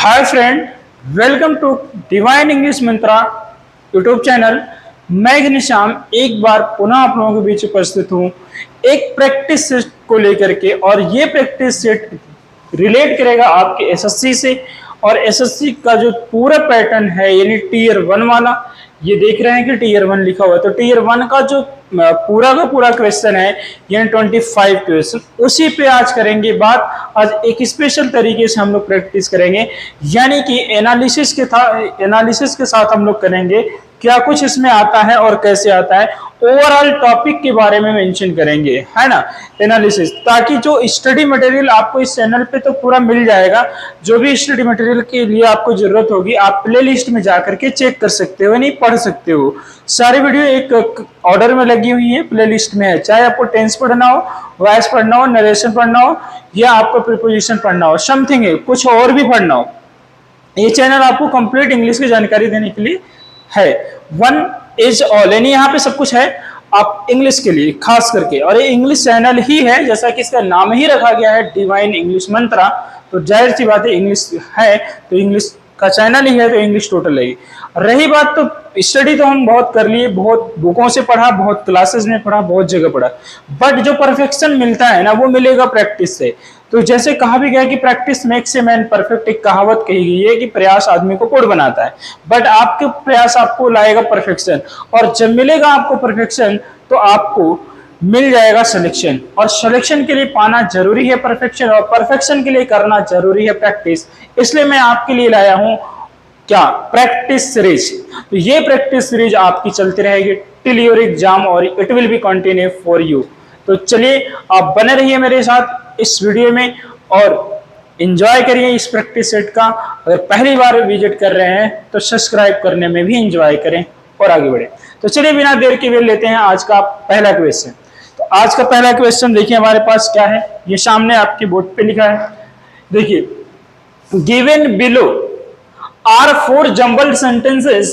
Hi friend, welcome to divine English mantra YouTube channel. मैं घनश्याम एक बार पुनः आप लोगों के बीच उपस्थित हूँ एक प्रैक्टिस सेट को लेकर के। और ये प्रैक्टिस सेट रिलेट करेगा आपके एसएससी से। और एसएससी का जो पूरा पैटर्न है यानी टीयर 1 वाला, ये देख रहे हैं कि टीयर 1 लिखा हुआ है, तो टीयर 1 का जो पूरा का पूरा क्वेश्चन है यानी 25 क्वेश्चन, उसी पे आज करेंगे बात। आज एक स्पेशल तरीके से हम लोग प्रैक्टिस करेंगे, यानी कि एनालिसिस के साथ हम लोग करेंगे क्या कुछ इसमें आता है और कैसे आता है। ओवरऑल टॉपिक के बारे में मेंशन करेंगे, है ना, एनालिसिस, ताकि जो स्टडी मटेरियल आपको इस चैनल पे तो पूरा मिल जाएगा। जो भी स्टडी मटेरियल के लिए आपको जरूरत होगी आप प्ले लिस्ट में जाकर के चेक कर सकते हो, नहीं पढ़ सकते हो। सारी वीडियो एक ऑर्डर में लगी हुई है, प्ले लिस्ट में है। चाहे आपको टेंस पढ़ना हो, वॉइस पढ़ना हो, नरेशन पढ़ना हो, या आपको प्रीपोजिशन पढ़ना हो, समथिंग है, कुछ और भी पढ़ना हो, ये चैनल आपको कंप्लीट इंग्लिश की जानकारी देने के लिए है। वन इज ऑल, यानी यहाँ पे सब कुछ है आप इंग्लिश के लिए खास करके। और ये इंग्लिश चैनल ही है, जैसा कि इसका नाम ही रखा गया है डिवाइन इंग्लिश मंत्रा, तो जाहिर सी बात है इंग्लिश है तो इंग्लिश का चैनल ही है, तो इंग्लिश टोटल लगेगी। रही बात तो स्टडी तो हम बहुत कर लिए, बहुत बुकों से पढ़ा, बहुत क्लासेस में पढ़ा, बहुत जगह पढ़ा, बट जो परफेक्शन मिलता है ना वो मिलेगा प्रैक्टिस से। तो जैसे कहा भी गया कि practice makes a man perfect, एक कहावत कही गई है कि प्रयास आदमी को प्रौढ़ बनाता है, बट आपके प्रयास आपको लाएगा परफेक्शन। और जब मिलेगा आपको परफेक्शन तो आपको मिल जाएगा सिलेक्शन, और सिलेक्शन के लिए पाना जरूरी है परफेक्शन, और परफेक्शन के लिए करना जरूरी है प्रैक्टिस। इसलिए मैं आपके लिए लाया हूं क्या, प्रैक्टिस सीरीज। तो ये प्रैक्टिस सीरीज आपकी चलती रहेगी टिल योर एग्जाम, और it will be continue for you. तो चलिए आप बने रहिए मेरे साथ इस वीडियो में और एंजॉय करिए इस प्रैक्टिस सेट का। अगर पहली बार विजिट कर रहे हैं तो सब्सक्राइब करने में भी एंजॉय करें और आगे बढ़े। तो चलिए बिना देर के लिए लेते हैं आज का पहला क्वेश्चन। तो आज का पहला क्वेश्चन देखिए हमारे पास क्या है, ये सामने आपके बोर्ड पे लिखा है। देखिए, given below are 4 jumbled sentences.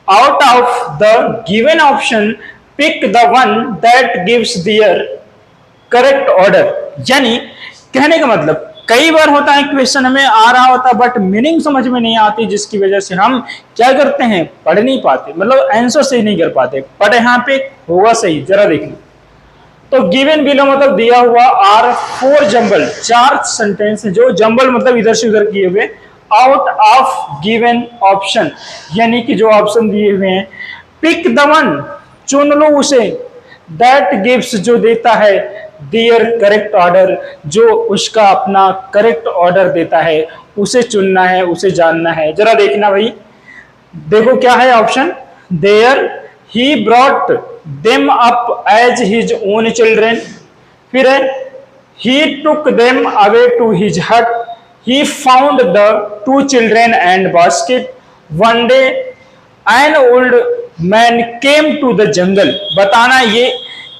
Out of the given option, pick the one that gives their correct order. यानी कहने का मतलब कई बार होता है क्वेश्चन हमें आ रहा होता बट मीनिंग समझ में नहीं आती, जिसकी वजह से हम क्या करते हैं, पढ़ नहीं पाते, मतलब आंसर सही नहीं कर पाते। बट यहाँ पे होगा सही, जरा देखिए। तो गिवन बिलो मतलब दिया हुआ, आर 4 जम्बल, 4 सेंटेंस जो जम्बल मतलब इधर से उधर किए हुए, आउट ऑफ गिवन ऑप्शन, यानी कि जो ऑप्शन दिए हुए हैं, पिक द वन, चुन लो उसे, दैट गिव्स जो देता है, देयर करेक्ट ऑर्डर, जो उसका अपना करेक्ट ऑर्डर देता है, उसे चुनना है, उसे जानना है। जरा देखना भाई, देखो क्या है option, there he brought them up as his own children, फिर है he took them away to his hut, he found the 2 children and basket, one day an old man came to the jungle। बताना, ये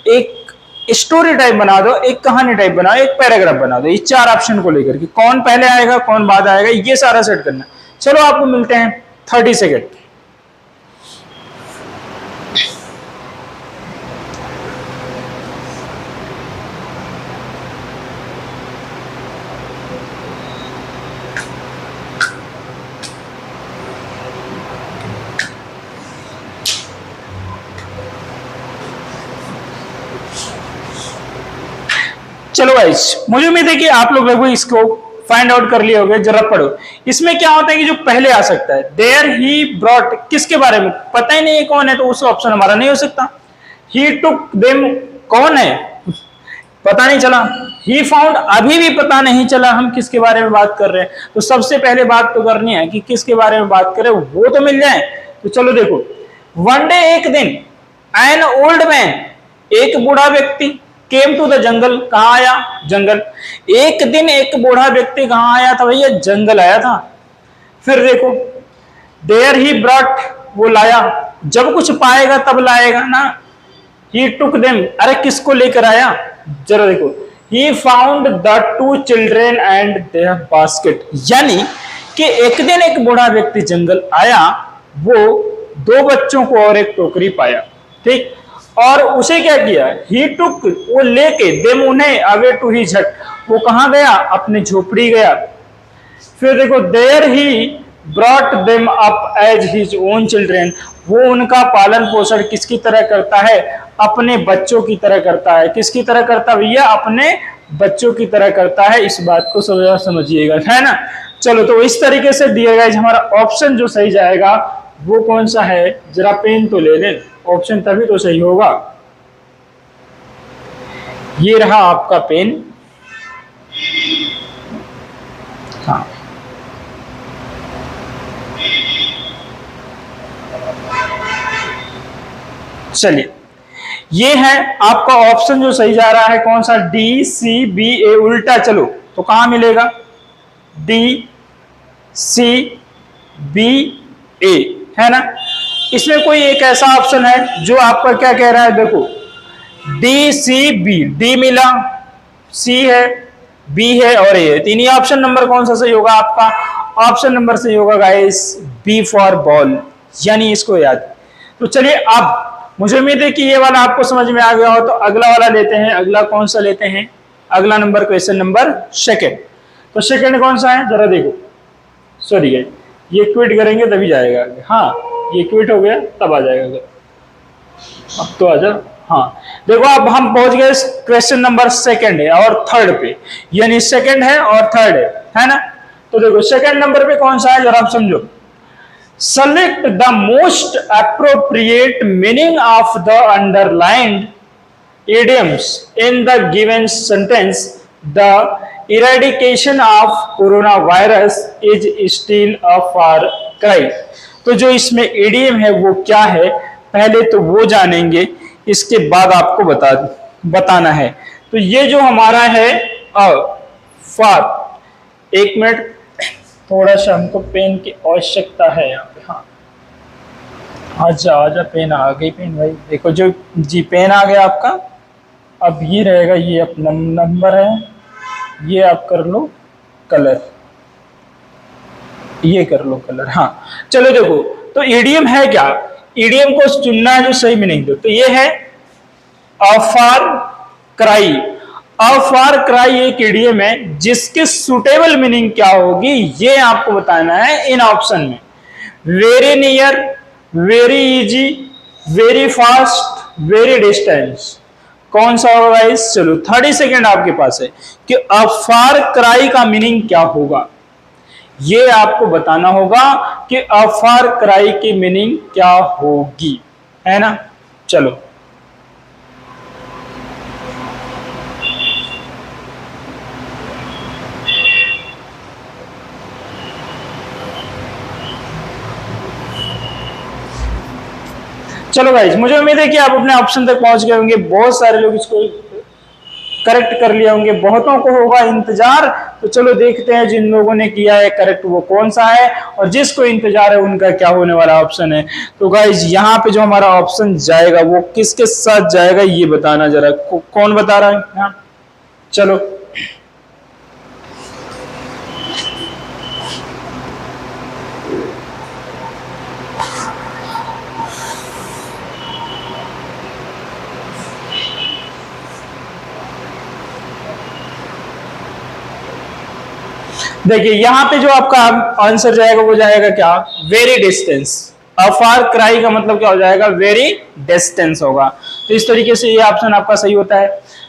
एक story type बना दो, एक कहानी type बनाओ, एक पैराग्राफ बना दो, ये 4 ऑप्शन को लेकर के कौन पहले आएगा कौन बाद आएगा ये सारा सेट करना। चलो आपको मिलते हैं 30 सेकेंड। चलो गाइस, मुझे उम्मीद है कि आप लोग लगभग इसको फाइंड आउट कर लिए होंगे। जरा पढ़ो, इसमें क्या होता है कि जो पहले आ सकता है, देयर ही ब्रॉट, किसके बारे में पता ही नहीं है कौन है, तो उस ऑप्शन हमारा नहीं हो सकता। ही टुक देम, कौन है पता नहीं चला। ही फाउंड, अभी भी पता नहीं चला हम किसके बारे में बात कर रहे हैं। तो सबसे पहले बात तो करनी है कि किसके बारे में बात करें, वो तो मिल जाए। तो चलो देखो, वन डे, एक दिन, एन ओल्ड मैन, एक बूढ़ा व्यक्ति, केम टू द जंगल, कहां आया, जंगल। एक दिन एक बूढ़ा व्यक्ति कहां आया था भैया, जंगल आया था। फिर देखो, देयर ही ब्रॉट, वो लाया, जब कुछ पाएगा तब लाएगा ना। ही टुक देम, अरे किसको लेकर आया, जरा देखो। He found the 2 children and their basket, यानी कि एक दिन एक बूढ़ा व्यक्ति जंगल आया, वो 2 बच्चों को और एक टोकरी पाया, ठीक। और उसे क्या किया, ही टुक, वो लेके, देम उन्हें, अवे टू हिज हट, वो कहां गया, अपने झोपड़ी गया। फिर देखो there he brought them up as his own children, वो उनका पालन पोषण किसकी तरह करता है, अपने बच्चों की तरह करता है। किसकी तरह करता है भैया, अपने बच्चों की तरह करता है। इस बात को समझिएगा, है ना। चलो तो इस तरीके से डियर गाइस हमारा ऑप्शन जो सही जाएगा वो कौन सा है, जरा पेन तो ले लें, ऑप्शन तभी तो सही होगा। ये रहा आपका पेन। हाँ चलिए, ये है आपका ऑप्शन जो सही जा रहा है कौन सा, डी सी बी ए। उल्टा चलो तो कहां मिलेगा, डी सी बी ए, है ना। इसमें कोई एक ऐसा ऑप्शन है जो आपका क्या कह रहा है, देखो डी सी बी, डी मिला, सी है, बी है और ए है, तीन ही ऑप्शन नंबर कौन सा सही होगा आपका, ऑप्शन नंबर सही होगा गाइस बी फॉर बॉल, यानी इसको याद। तो चलिए अब मुझे उम्मीद है कि ये वाला आपको समझ में आ गया हो, तो अगला वाला लेते हैं। अगला कौन सा लेते हैं, अगला नंबर क्वेश्चन नंबर सेकंड। तो सेकंड कौन सा है जरा देखो, सॉरी गाइस ये क्विट करेंगे तभी जाएगा, हाँ ये क्विट हो गया तब आ जाएगा, अब तो आ जाओ। हाँ देखो अब हम पहुंच गए क्वेश्चन नंबर सेकंड है और थर्ड पे, यानी सेकंड है और थर्ड है ना। तो देखो सेकंड नंबर पे कौन सा है जरा आप समझो, select the most appropriate meaning of the underlined idioms in the given sentence. The eradication of coronavirus is still a far cry. तो जो इसमें idiom है वो क्या है, पहले तो वो जानेंगे, इसके बाद आपको बताना है। तो ये जो हमारा है फार, एक मिनट थोड़ा सा हमको पेन की आवश्यकता है यहाँ पे। हाँ आजा आजा, पेन आ गई, पेन भाई देखो जो जी पेन आ गया आपका। अब ये रहेगा, ये अपना नंबर है, ये आप कर लो कलर, ये कर लो कलर। हाँ चलो देखो तो ईडीएम है क्या, ईडीएम को चुनना है जो सही मीनिंग दो। तो ये है अफार क्राई, अफार क्राई एक ईडीएम है जिसके सुटेबल मीनिंग क्या होगी ये आपको बताना है इन ऑप्शन में। Very near, very easy, very fast, very distance, कौन सा होगा इस, चलो 30 सेकेंड आपके पास है कि अफार क्राई का मीनिंग क्या होगा, ये आपको बताना होगा कि अफार क्राई की मीनिंग क्या होगी, है ना। चलो चलो गाइस मुझे उम्मीद है कि आप अपने ऑप्शन तक पहुंच गए होंगे, बहुत सारे लोग इसको करेक्ट कर लिया होंगे, बहुतों को होगा इंतजार। तो चलो देखते हैं जिन लोगों ने किया है करेक्ट वो कौन सा है और जिसको इंतजार है उनका क्या होने वाला ऑप्शन है। तो गाइस यहाँ पे जो हमारा ऑप्शन जाएगा वो किसके साथ जाएगा ये बताना जरा, कौन बता रहा है। हाँ चलो देखिए यहाँ पे जो आपका आंसर जाएगा वो जाएगा क्या, वेरी डिस्टेंस। अफार क्राई का मतलब क्या हो जाएगा, वेरी डिस्टेंस होगा। तो इस तरीके से ये ऑप्शन आपका सही होता है।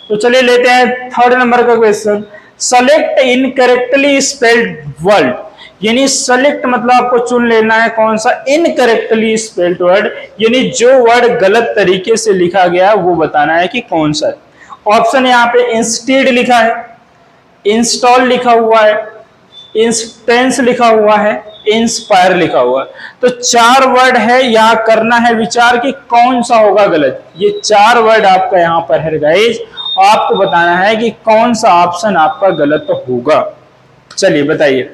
तो चलिए लेते हैं थर्ड नंबर का question, select incorrectly spelled word, यानी सेलेक्ट मतलब आपको चुन लेना है कौन सा इनकरेक्टली स्पेल्ड वर्ड, यानी जो वर्ड गलत तरीके से लिखा गया है वो बताना है कि कौन सा है। ऑप्शन यहाँ पे इंस्टेड लिखा है, इंस्टॉल लिखा हुआ है, इंस्टेंस लिखा हुआ है, इंस्पायर लिखा हुआ है। तो चार वर्ड है, यहाँ करना है विचार कि कौन सा होगा गलत। ये चार वर्ड आपका यहाँ पर है गाइस, आपको बताना है कि कौन सा ऑप्शन आपका गलत होगा। चलिए बताइए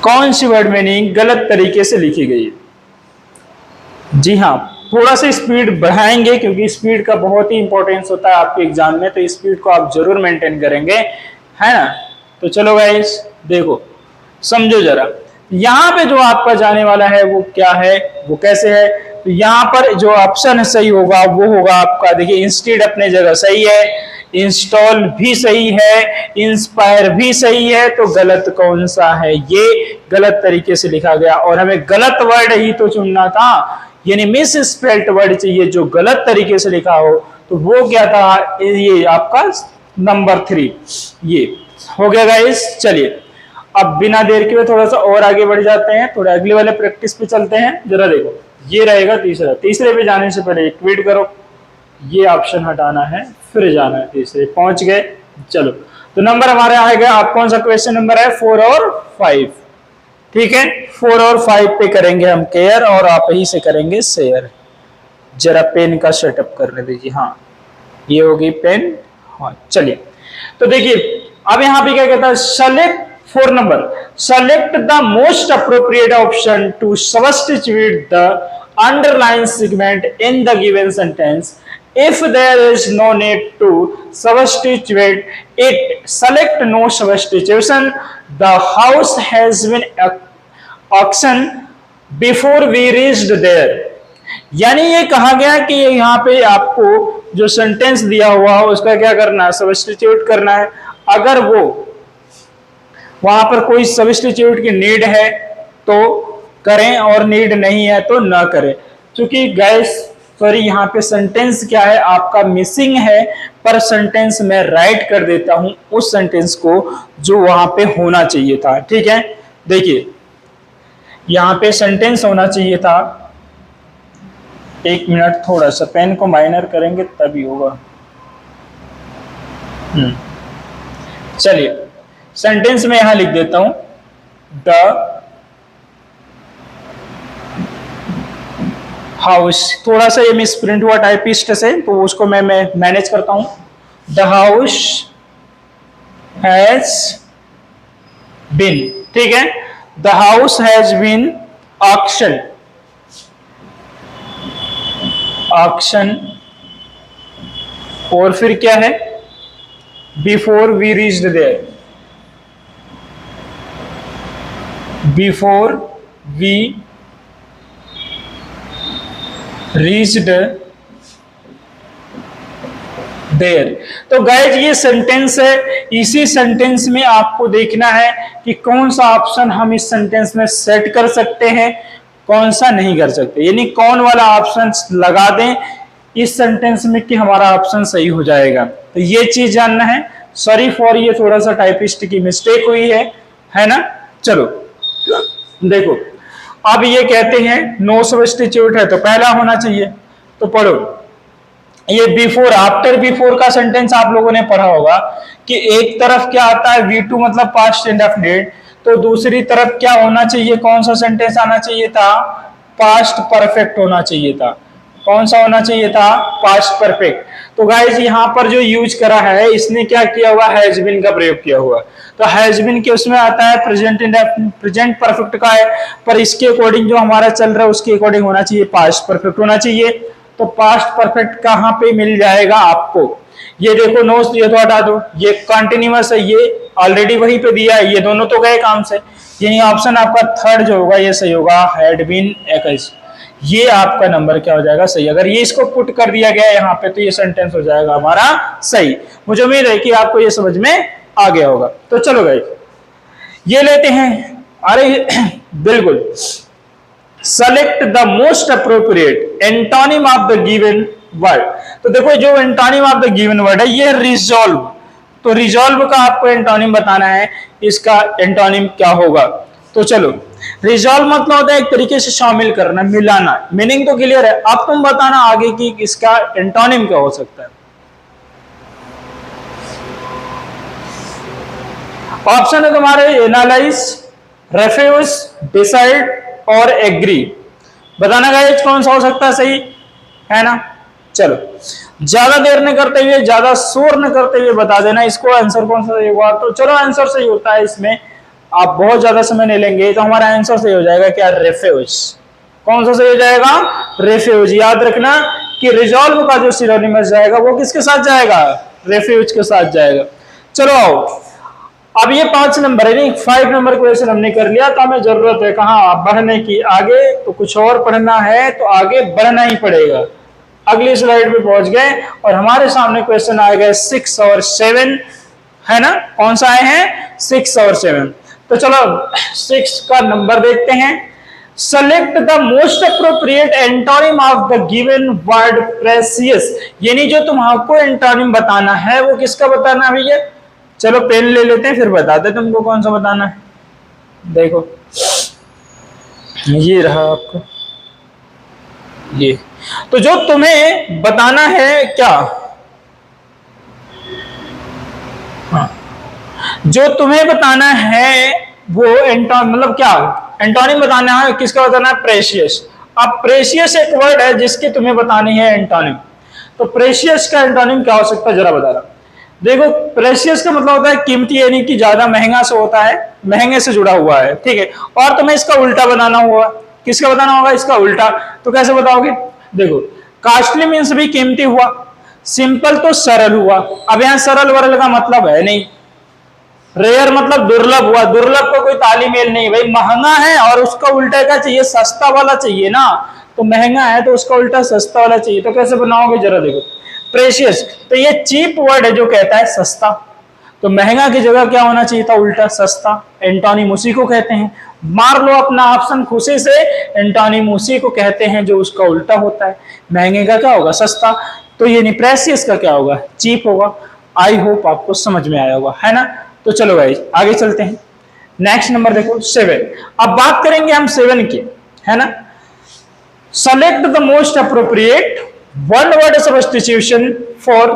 कौन सी वर्ड मीनिंग गलत तरीके से लिखी गई है। जी हाँ थोड़ा सा स्पीड बढ़ाएंगे क्योंकि स्पीड का बहुत ही इंपॉर्टेंस होता है आपके एग्जाम में, तो स्पीड को आप जरूर मेंटेन करेंगे, है ना। तो चलो गाइस देखो समझो जरा, यहाँ पे जो आपका जाने वाला है वो क्या है, वो कैसे है। तो यहाँ पर जो ऑप्शन सही होगा वो होगा आपका, देखिए इंस्टेड अपने जगह सही है, इंस्टॉल भी सही है, इंस्पायर भी सही है, तो गलत कौन सा है? ये गलत तरीके से लिखा गया और हमें गलत वर्ड ही तो चुनना था, यानी मिस स्पेल्ड वर्ड चाहिए जो गलत तरीके से लिखा हो। तो वो क्या था? ये आपका नंबर 3 ये हो गया गाइस। चलिए अब बिना देर के थोड़ा सा और आगे बढ़ जाते हैं, थोड़ा अगले वाले प्रैक्टिस पे चलते हैं। जरा देखो ये रहेगा तीसरा, तीसरे पे जाने से पहले एक ट्वीट करो, ये ऑप्शन हटाना है फिर जाना है तीसरे, पहुंच गए। चलो तो नंबर हमारे आएगा, आप कौन सा क्वेश्चन नंबर है? 4 और 5। ठीक है 4 और 5 पे करेंगे हम केयर और आप ही से करेंगे शेयर। जरा पेन का सेटअप करने दीजिए। हाँ ये होगी पेन। हाँ चलिए तो देखिए अब यहाँ पे क्या कहता है, select 4 number, select the most appropriate option to substitute the underline segment in the given sentence. If there is no need to substitute it, select no substitution. The house has been auctioned before we reached there. यानी ये कहा गया कि यहाँ पे आपको जो sentence दिया हुआ है उसका क्या करना है? सब्स्टिट्यूट करना है। अगर वो वहां पर कोई सब्स्टिट्यूट की नीड है तो करें और नीड नहीं है तो ना करें। क्योंकि गैस सॉरी यहाँ पे सेंटेंस क्या है आपका मिसिंग है, पर सेंटेंस मैं राइट कर देता हूं उस सेंटेंस को जो वहां पे होना चाहिए था। ठीक है देखिए यहाँ पे सेंटेंस होना चाहिए था, एक मिनट थोड़ा सा पेन को माइनर करेंगे तभी होगा। चलिए सेंटेंस में यहां लिख देता हूं, द हाउस, थोड़ा सा ये मिस प्रिंट हुआ टाइपिस्ट से तो उसको मैं मैनेज करता हूं। द हाउस हैज बीन, ठीक है the house has been auction, auction और फिर क्या है? Before we reached there, before we reached there. तो गाइज ये सेंटेंस है, इसी सेंटेंस में आपको देखना है कि कौन सा ऑप्शन हम इस सेंटेंस में सेट कर सकते हैं, कौन सा नहीं कर सकते, यानी कौन वाला ऑप्शन लगा दें इस सेंटेंस में कि हमारा ऑप्शन सही हो जाएगा। तो ये चीज जानना है। सॉरी फॉर ये थोड़ा सा टाइपिस्ट की मिस्टेक हुई है ना। चलो देखो अब ये कहते हैं नो सब्स्टिट्यूट है तो पहला होना चाहिए, तो पढ़ो ये बिफोर आफ्टर बिफोर का सेंटेंस आप लोगों ने पढ़ा होगा कि एक तरफ क्या आता है V2 मतलब पास्ट इंडेफिनिट, तो दूसरी तरफ क्या होना चाहिए? कौन सा सेंटेंस आना चाहिए था? पास्ट परफेक्ट होना चाहिए था। कौन सा होना चाहिए था? Past perfect. तो गाइस यहाँ पर जो यूज करा है इसने क्या किया हुआ? हैज बीन का प्रयोग किया हुआ। तो हैज बीन के उसमें आता है प्रेजेंट परफेक्ट का है, पर इसके अकॉर्डिंग जो हमारा चल रहा है उसके अकॉर्डिंग होना चाहिए पास्ट परफेक्ट होना चाहिए। तो पास्ट परफेक्ट कहाँ पे मिल जाएगा आपको? ये देखो नोट्स ये तो हटा दो, ये कंटिन्यूअस है, ये ऑलरेडी वहीं पे दिया है, ये दोनों तो गए काम से, यानी ऑप्शन आपका थर्ड जो होगा ये सही होगा, हैड बीन 21। ये आपका नंबर क्या हो जाएगा? सही। अगर ये इसको पुट कर दिया गया यहाँ पे तो ये सेंटेंस हो जाएगा हमारा सही। मुझे उम्मीद है कि आपको ये समझ में आ गया होगा। तो चलो भाई ये लेते हैं, अरे बिल्कुल, select the most appropriate antonym of the given word. तो देखो जो antonym of the given word है ये रिजॉल्व, तो रिजॉल्व का आपको एंटोनिम बताना है, इसका एंटोनिम क्या होगा? तो चलो रिजॉल्व मतलब होता है एक तरीके से शामिल करना, मिलाना, मीनिंग तो क्लियर है। अब तुम बताना आगे कि इसका एंटोनिम क्या हो सकता है। ऑप्शन है तुम्हारे एनालाइज, रेफ्यूज, डिसाइड और एग्री। बताना गाइस कौन सा हो सकता है सही, है ना। चलो ज्यादा देर न करते हुए, ज्यादा शोर न करते हुए बता देना इसको आंसर कौन सा सही होगा। तो चलो आंसर सही होता है, इसमें आप बहुत ज्यादा समय नहीं लेंगे तो हमारा आंसर सही हो जाएगा क्या? रेफ्यूज। कौन सा सही हो जाएगा? रेफ्यूज। याद रखना कि रिजॉल्व का जो सिनोनिमस जाएगा वो किसके साथ जाएगा? रेफ्यूज के साथ जाएगा। चलो अब ये 5 नंबर है, नहीं 5 नंबर क्वेश्चन हमने कर लिया, तो हमें जरूरत है कहाँ बढ़ने की, आगे तो कुछ और पढ़ना है, तो आगे बढ़ना ही पड़ेगा। अगली स्लाइड पे पहुंच गए और हमारे सामने क्वेश्चन आ गए 6 और 7, है ना। कौन सा आए हैं? 6 और 7। तो चलो 6 का नंबर देखते हैं। Select the most appropriate antonym of the given word precious, यानी जो तुम्हारा एंटोनिम बताना है वो किसका बताना है भैया। चलो पेन ले लेते हैं, फिर बताते तुमको कौन सा बताना है। देखो ये रहा आपको, ये तो जो तुम्हें बताना है क्या, हाँ, जो तुम्हें बताना है वो एंटोनिम, मतलब क्या एंटोनिम बताना है, किसका बताना है? प्रेशियस। अब प्रेशियस एक वर्ड है जिसकी तुम्हें बतानी है एंटोनिम, तो प्रेशियस का एंटोनिम क्या हो सकता है जरा बताना। देखो प्रेशियस का मतलब होता है कीमती, यानी कि ज्यादा महंगा से होता है, महंगे से जुड़ा हुआ है, ठीक है। और तुम्हें इसका उल्टा बनाना होगा, किसका बताना होगा? इसका उल्टा। तो कैसे बताओगे? देखो कॉस्टली मीन्स भी कीमती हुआ, सिंपल तो सरल हुआ। अब यहां सरल वरल का मतलब है नहीं, रेयर मतलब दुर्लभ हुआ, दुर्लभ को कोई तालीमेल नहीं भाई, महंगा है और उसका उल्टा क्या चाहिए? सस्ता वाला चाहिए ना, तो महंगा है तो उसका उल्टा सस्ता वाला चाहिए। तो कैसे बनाओगे जरा देखो। प्रेशियस, तो ये चीप वर्ड है जो कहता है सस्ता, तो महंगा की जगह क्या होना चाहिए था? उल्टा सस्ता। एंटोनिम उसी को कहते हैं, मार लो अपना ऑप्शन खुशी से, एंटोनिम उसी को कहते हैं जो उसका उल्टा होता है। महंगे का क्या होगा? सस्ता। तो ये नहीं, प्रेशियस का क्या होगा? चीप होगा। आई होप आपको समझ में आया होगा, है ना। तो चलो गाइस आगे चलते हैं। नेक्स्ट नंबर देखो 7। अब बात करेंगे हम 7 की, है ना। Select the most appropriate one word substitution for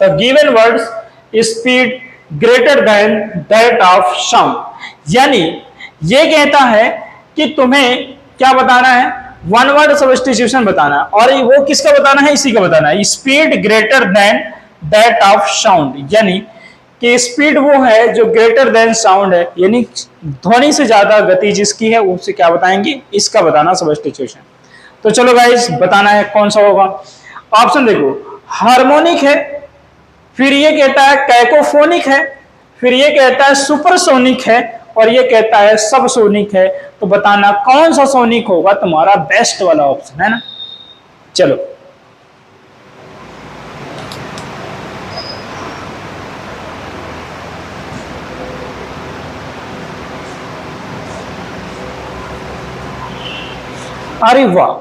the given words speed greater than that of sound. यानी ये कहता है कि तुम्हें क्या बताना है? वन वर्ड सब्स्टिट्यूशन बताना है, और वो किसका बताना है? इसी का बताना है, speed greater than that of sound. यानी कि स्पीड वो है जो ग्रेटर देन साउंड है, यानी ध्वनि से ज्यादा गति जिसकी है उससे क्या बताएंगे? इसका बताना सब्स्टिट्यूशन। तो चलो गाइस बताना है कौन सा होगा। ऑप्शन देखो, हार्मोनिक है, फिर ये कहता है कैकोफोनिक है, फिर ये कहता है सुपरसोनिक है, और ये कहता है सबसोनिक है। तो बताना कौन सा सोनिक होगा तुम्हारा बेस्ट वाला ऑप्शन, है ना। चलो अरे वाह,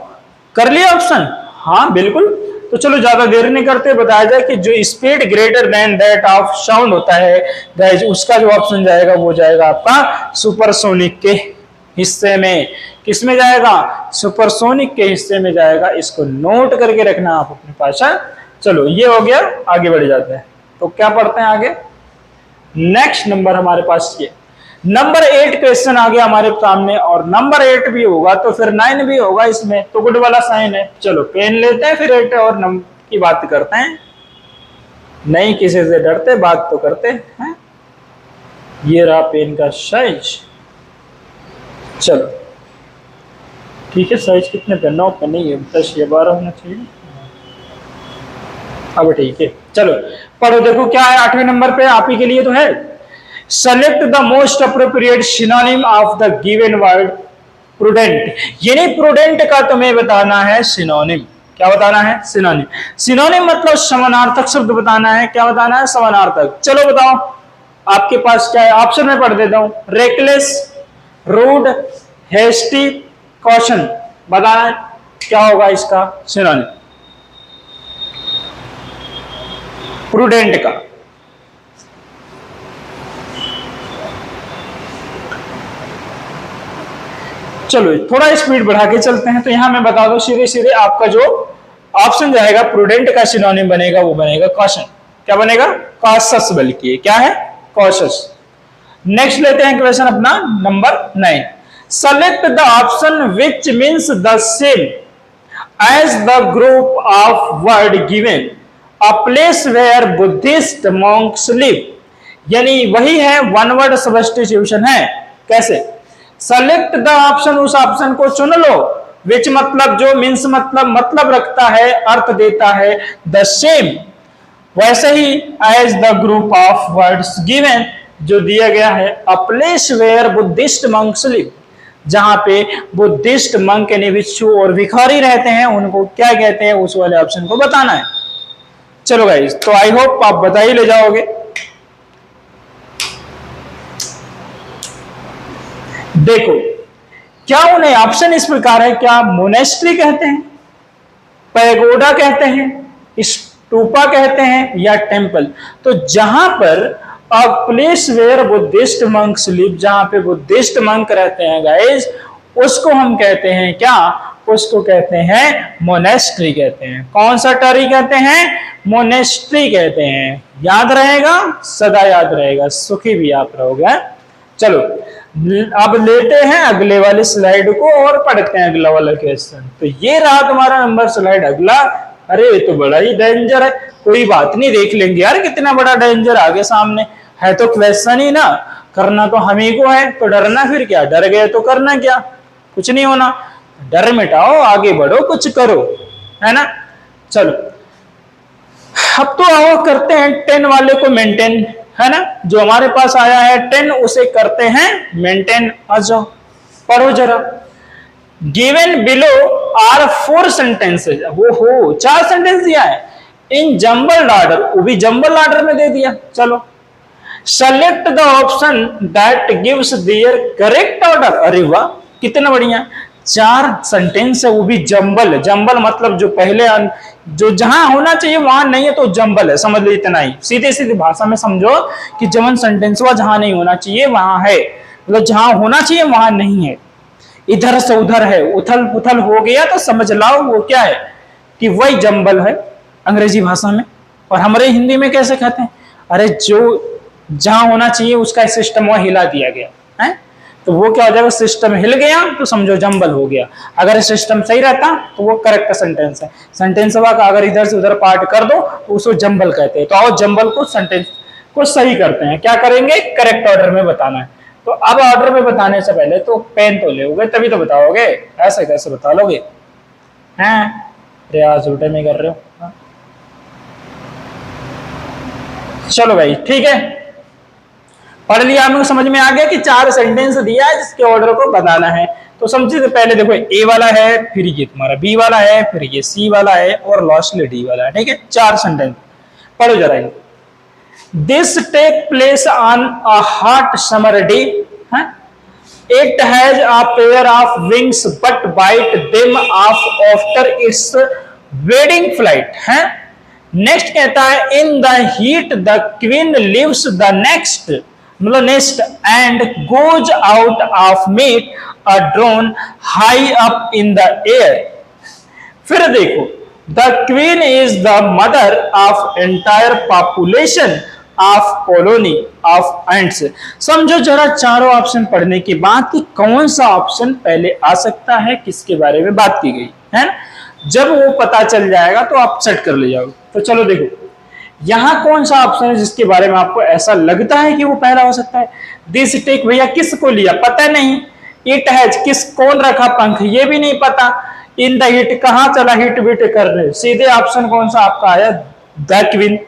कर लिया ऑप्शन? हाँ बिल्कुल। तो चलो ज्यादा देर नहीं करते, बताया जाए कि जो speed greater than that of sound होता है गाइस, उसका जो ऑप्शन जाएगा वो जाएगा आपका सुपरसोनिक के हिस्से में। किसमें जाएगा? सुपरसोनिक के हिस्से में जाएगा। इसको नोट करके रखना आप अपने पास। चलो ये हो गया, आगे बढ़ जाते हैं। तो क्या पढ़ते हैं आगे? नेक्स्ट नंबर हमारे पास ये नंबर 8 क्वेश्चन आ गया हमारे सामने, और नंबर 8 भी होगा तो फिर 9 भी होगा, इसमें तो गुड वाला साइन है। चलो पेन लेते हैं, फिर 8 और नंबर की बात करते हैं। नहीं किसी से डरते, बात तो करते हैं। ये रहा पेन का साइज। चलो ठीक है, साइज कितने पे? 9 पे नहीं है, 10 या 12 होना चाहिए। अब ठीक है, चलो पढ़ो। देखो क्या है 8वें नंबर पे, आप ही के लिए तो है। Select the most appropriate synonym of the given word prudent. यानी प्रूडेंट का तुम्हें बताना है सिनोनिम। क्या बताना है? सिनोनिम। सिनोनिम मतलब समानार्थक शब्द बताना है। क्या बताना है? समानार्थक। चलो बताओ आपके पास क्या है, ऑप्शन में पढ़ देता हूं। Reckless, rude, hasty, caution. बताना है क्या होगा इसका सिनोनिम प्रूडेंट का। चलो थोड़ा स्पीड बढ़ा के चलते हैं। तो यहां मैं बता दूं सीधे सीधे, आपका जो ऑप्शन जाएगा प्रूडेंट का सिनोनिम बनेगा वो बनेगा कॉशन। क्या बनेगा? कॉशस, बल्कि क्या है? कॉशस। नेक्स्ट लेते हैं क्वेश्चन अपना number 9। Select the option which means the same as the group of word given a place where Buddhist monks live. यानी वही है, वन वर्ड सब्स्टिट्यूशन है। कैसे? सेलेक्ट द ऑप्शन, उस ऑप्शन को चुन लो, विच मतलब जो, मीन्स मतलब रखता है, अर्थ देता है, द सेम वैसे ही, as the group of words given जो दिया गया है, a place where Buddhist monks live, जहां पे बुद्धिस्ट मंक यानी भिक्षु और भिखारी रहते हैं, उनको क्या कहते हैं, उस वाले ऑप्शन को बताना है। चलो गाइस, तो आई होप आप बता ही ले जाओगे। देखो, क्या उन्हें ऑप्शन इस प्रकार है, क्या मोनेस्ट्री कहते हैं, पैगोडा कहते हैं, स्टूपा कहते हैं, या टेम्पल। तो जहां पर a place where Buddhist monks live, जहां पे बुद्धिस्ट मंक रहते हैं गाइस, उसको हम कहते हैं क्या, उसको कहते हैं मोनेस्ट्री कहते हैं। कौन सा टरी कहते हैं, मोनेस्ट्री कहते हैं। याद रहेगा, सदा याद रहेगा, सुखी भी आप रहोगे। चलो अब लेते हैं अगले वाली स्लाइड को और पढ़ते हैं अगला वाला क्वेश्चन। तो ये रहा तुम्हारा नंबर स्लाइड अगला। अरे ये तो बड़ा ही डेंजर है, कोई बात नहीं, देख लेंगे यार कितना बड़ा डेंजर आगे सामने है। तो क्वेश्चन ही ना, करना तो हम ही को है, तो डरना फिर क्या, डर गए तो करना क्या, कुछ नहीं होना। डर मिटाओ, आगे बढ़ो, कुछ करो, है ना। चलो अब तो आओ करते हैं 10 वाले को मेंटेन, है ना। जो हमारे पास आया है 10 उसे करते हैं मेंटेन। आ जाओ पढ़ो जरा। गिवन बिलो आर 4 सेंटेंसेज, वो हो 4 सेंटेंस दिया है इन जंबल्ड ऑर्डर, वो भी जंबल ऑर्डर में दे दिया। चलो select the option that gives there correct order. अरे वाह कितना बढ़िया, 4 सेंटेंस है, वो भी जंबल। जंबल मतलब जो पहले जो जहां होना चाहिए वहां नहीं है तो जंबल है, समझ लो इतना ही। सीधे सीधे भाषा में समझो कि जमन सेंटेंस हुआ जहां नहीं होना चाहिए वहां है, मतलब जहां होना चाहिए वहां नहीं है, इधर से उधर है, उथल पुथल हो गया तो समझ लाओ वो क्या है, कि वही जंबल है अंग्रेजी भाषा में। और हमारे हिंदी में कैसे कहते हैं, अरे जो जहां होना चाहिए उसका सिस्टम वह हिला दिया गया है, तो वो क्या हो जाएगा, सिस्टम हिल गया तो समझो जंबल हो गया। अगर सिस्टम सही रहता तो वो करेक्ट सेंटेंस है। सेंटेंस का अगर इधर से उधर पार्ट कर दो तो उसको जंबल कहते हैं। तो आओ जंबल को सेंटेंस को सही करते हैं। क्या करेंगे, करेक्ट ऑर्डर में बताना है। तो अब ऑर्डर में बताने से पहले तो पेन तो लोगे तभी तो बताओगे, ऐसे कैसे बता लोगे हैं, रियाज उल्टे में कर रहे हो। चलो भाई ठीक है, पढ़ लिया, हमें समझ में आ गया कि 4 सेंटेंस दिया है जिसके ऑर्डर को बताना है। तो समझिए पहले देखो ए वाला है, फिर ये तुम्हारा बी वाला है, फिर ये सी वाला है और लास्टली डी वाला है। ठीक है, 4 सेंटेंस पढ़ो जरा। This take place on a hot summer day, it has a pair of wings but bite them off after its wedding flight है। नेक्स्ट कहता है in the heat the queen leaves the next, मतलब next and goes out of meet a drone high up in the air. फिर देखो the queen is the mother of entire population of colony of ants. समझो जरा चारों option पढ़ने के बाद कि कौन सा ऑप्शन पहले आ सकता है, किसके बारे में बात की गई है ना। जब वो पता चल जाएगा तो आप सेट कर ले जाओगे। तो चलो देखो यहां कौन सा ऑप्शन है जिसके बारे में आपको ऐसा लगता है कि वो पहला हो सकता है। दिस टेक भैया किसको लिया पता नहीं, इट हैज किस कौन रखा पंख ये भी नहीं पता, इन द हिट कहां चला हिट बिट कर रहे, सीधे ऑप्शन कौन सा आपका आया, द क्वीन।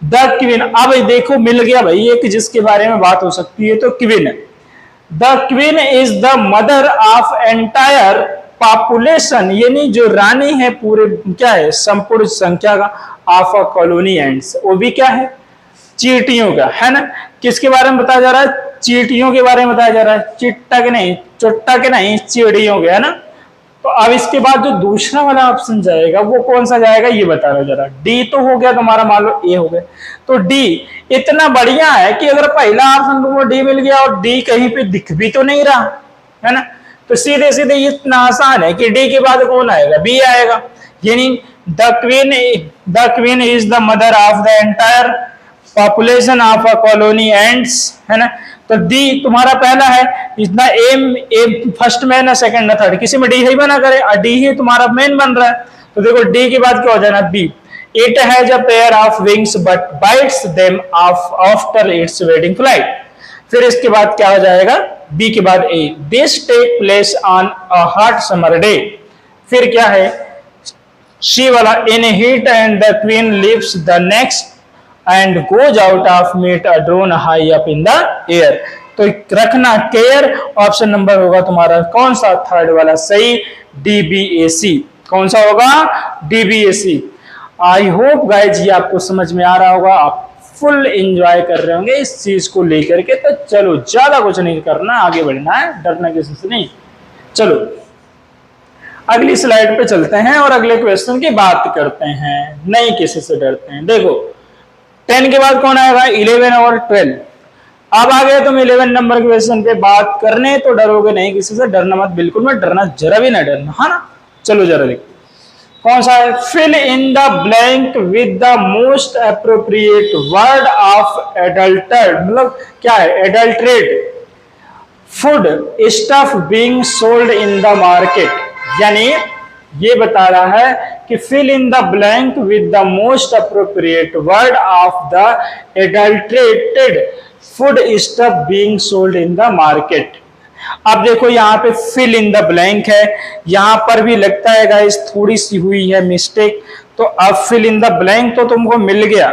द क्वीन, अब देखो मिल गया भाई एक जिसके बारे में बात हो सकती है, तो क्वीन है। The queen is the mother of entire population, यानी जो रानी है पूरे क्या है संपूर्ण संख्या का, ऑफ अ कॉलोनी एंड्स, वो भी क्या है चींटियों का, है ना। किसके बारे में बताया जा रहा है, चींटियों के बारे में बताया जा रहा है, चिट्टा के नहीं, चुट्टा के नहीं, चिड़ियों के, है ना। तो अब इसके बाद जो दूसरा वाला ऑप्शन जाएगा वो कौन सा जाएगा ये बता रहा जरा। डी तो हो गया तुम्हारा, मान लो ए हो गया, तो डी इतना बढ़िया है कि अगर पहला ऑप्शन तुमको डी मिल गया और डी कहीं पे दिख भी तो नहीं रहा, है ना, तो सीधे सीधे इतना आसान है कि डी के बाद कौन आएगा, बी आएगा। यानी the queen is the mother of the entire population of a colony ends, है ना। तो डी तुम्हारा पहला है, इतना एम फर्स्ट में ना सेकंड ना थर्ड, किसी में डी ही बना करे, और डी ही तुम्हारा मेन बन रहा है। तो देखो डी के बाद क्या हो जाना, B. It has a pair of wings but bites them off after its wedding flight. फिर इसके बाद क्या हो जाएगा, बी के बाद A. This take place on a hot summer day. फिर क्या है सी वाला, in heat and the queen leaves the next and goes out of meet a drone high up in the air. तो रखना care, option number होगा तुम्हारा कौन सा, थर्ड वाला सही, डीबीएसी। कौन सा होगा, डीबीएसी। आई होप गाइज ये आपको समझ में आ रहा होगा, आप फुल एंजॉय कर रहे होंगे इस चीज को लेकर के। तो चलो ज्यादा कुछ नहीं करना, आगे बढ़ना है, डरना किसी से नहीं। चलो अगली स्लाइड पे चलते हैं और अगले क्वेश्चन की बात करते हैं। नहीं किसी से डरते हैं। देखो 10 के बाद कौन आएगा, 11 और 12। अब आ गए तुम 11 नंबर क्वेश्चन पे बात करने, तो डरोगे नहीं किसी से, डरना मत, बिल्कुल मत डरना, जरा भी ना डरना, है ना। चलो जरा देखो कौन सा है, fill in the blank with the most appropriate word of adulterated, मतलब क्या है, adulterate food stuff being sold in the market. यानी ये बता रहा है कि fill in the blank with the most appropriate word of the adulterated food stuff being sold in the market. अब देखो यहाँ पे फिल इन द ब्लैंक है, यहां पर भी लगता है गाइस थोड़ी सी हुई है मिस्टेक। तो अब फिल इन द ब्लैंक तो तुमको मिल गया,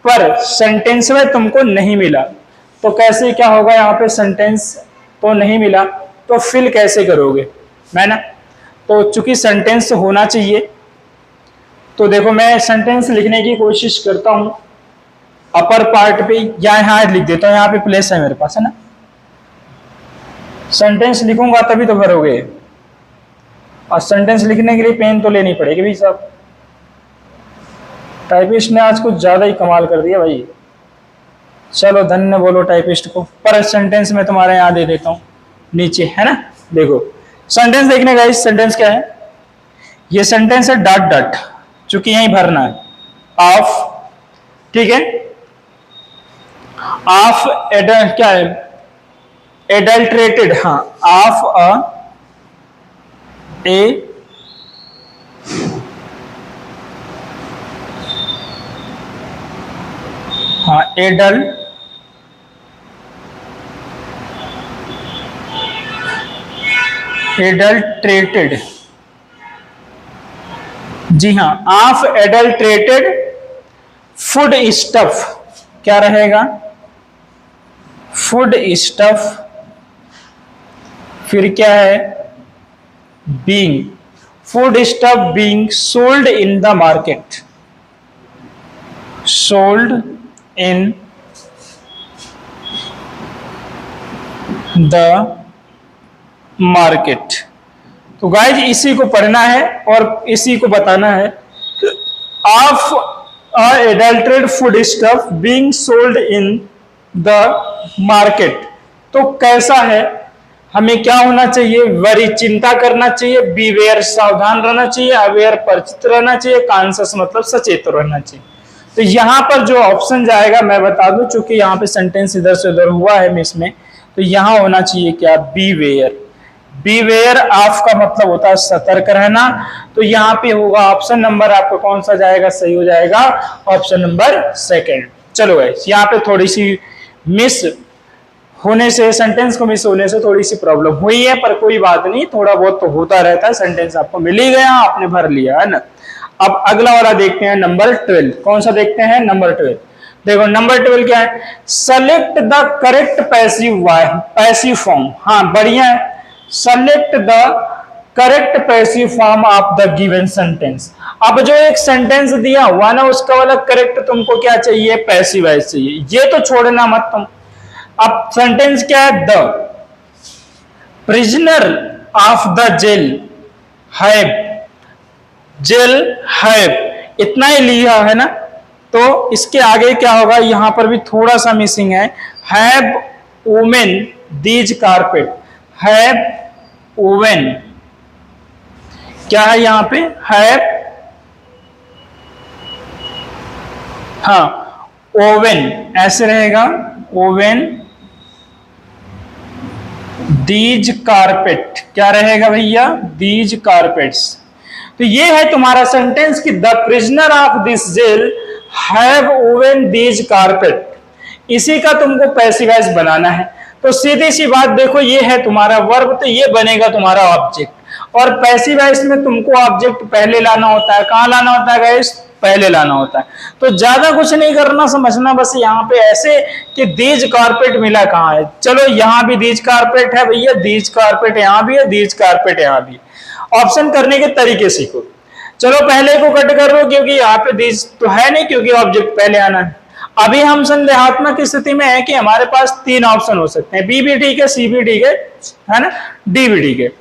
पर सेंटेंस में तुमको नहीं मिला। तो कैसे क्या होगा, यहाँ पे सेंटेंस तो नहीं मिला, तो फिल कैसे करोगे, मैं ना। तो चूंकि सेंटेंस होना चाहिए, तो देखो मैं सेंटेंस लिखने की कोशिश करता हूं अपर पार्ट पे, या यहाँ लिख देता हूं, यहाँ पे प्लेस है मेरे पास, है ना। सेंटेंस लिखूंगा तभी तो भरोगे, और सेंटेंस लिखने के लिए पेन तो लेनी पड़ेगी भाई साहब। टाइपिस्ट ने आज कुछ ज्यादा ही कमाल कर दिया भाई। चलो धन्य बोलो टाइपिस्ट को। पर सेंटेंस में तुम्हारे यहाँ दे देता हूं नीचे, है ना। देखो सेंटेंस देखने का, इस सेंटेंस क्या है, ये सेंटेंस है डॉट डॉट, चूंकि यहीं भरना है ऑफ, ठीक है। ऑफ एडल्ट क्या है, एडल्ट्रेटेड, हाँ, ऑफ ए हाँ एडल्ट्रेटेड, जी हाँ, ऑफ एडल्ट्रेटेड फूड स्टफ, क्या रहेगा, फूड स्टफ, फिर क्या है, being, food stuff being sold in the market, sold in the market. तो गाइज इसी को पढ़ना है और इसी को बताना है, of adulterated food stuff being sold in the market. तो कैसा है, हमें क्या होना चाहिए, वरी चिंता करना चाहिए, बीवेयर सावधान रहना चाहिए, अवेयर परिचित रहना चाहिए, कॉन्शियस मतलब सचेत रहना चाहिए। तो यहां पर जो ऑप्शन जाएगा मैं बता दूं, चूंकि यहाँ पे सेंटेंस इधर से उधर हुआ है मिस में, तो यहां होना चाहिए क्या, बीवेयर। बीवेयर ऑफ का मतलब होता है सतर्क रहना, तो यहाँ पे होगा ऑप्शन नंबर आपको कौन सा जाएगा, सही हो जाएगा ऑप्शन नंबर सेकंड। चलो गाइस यहाँ पे थोड़ी सी मिस होने से, सेंटेंस को मिस होने से थोड़ी सी प्रॉब्लम हुई है, पर कोई बात नहीं, थोड़ा बहुत तो होता रहता है। सेंटेंस आपको मिल ही गया, आपने भर लिया, है ना। अब अगला वाला देखते हैं, नंबर 12। कौन सा देखते हैं, नंबर 12। देखो नंबर 12 क्या है, select the correct passive form. हाँ बढ़िया है, select the correct passive form of the given sentence. अब जो एक सेंटेंस दिया हुआ ना, उसका वाला करेक्ट तुमको क्या चाहिए, पैसिव वॉइस चाहिए, ये तो छोड़ना मत तुम। अब सेंटेंस क्या है, the prisoner of the jail have, इतना ही लिया है ना। तो इसके आगे क्या होगा, यहां पर भी थोड़ा सा मिसिंग है, have women these carpet, have women, क्या है यहां पे, हैव, हाँ ओवन, ऐसे रहेगा, ओवन दीज कारपेट, क्या रहेगा भैया, दीज कारपेट्स। तो ये है तुम्हारा सेंटेंस कि the prisoner of this jail have woven these carpet. इसी का तुमको पैसिव वॉइस बनाना है। तो सीधी सी बात देखो, ये है तुम्हारा वर्ब, तो ये बनेगा तुम्हारा ऑब्जेक्ट, और पैसिव वॉइस में तुमको ऑब्जेक्ट पहले लाना होता है। कहां लाना होता है गाइस? पहले लाना होता है। तो ज्यादा कुछ नहीं करना, समझना बस यहाँ पे ऐसे कि दीज कारपेट मिला कहाँ है। चलो यहाँ भी दीज कारपेट है भैया, दीज कारपेट यहाँ भी है, दीज कारपेट यहाँ भी। ऑप्शन करने के तरीके सीखो। चलो पहले को कट कर लो क्योंकि यहाँ पे दीज तो है नहीं, क्योंकि ऑब्जेक्ट पहले आना है। अभी हम संदेहात्मक स्थिति में है कि हमारे पास 3 ऑप्शन हो सकते हैं, बी भी ठीक है, सी भी ठीक है ना, डी भी ठीक है।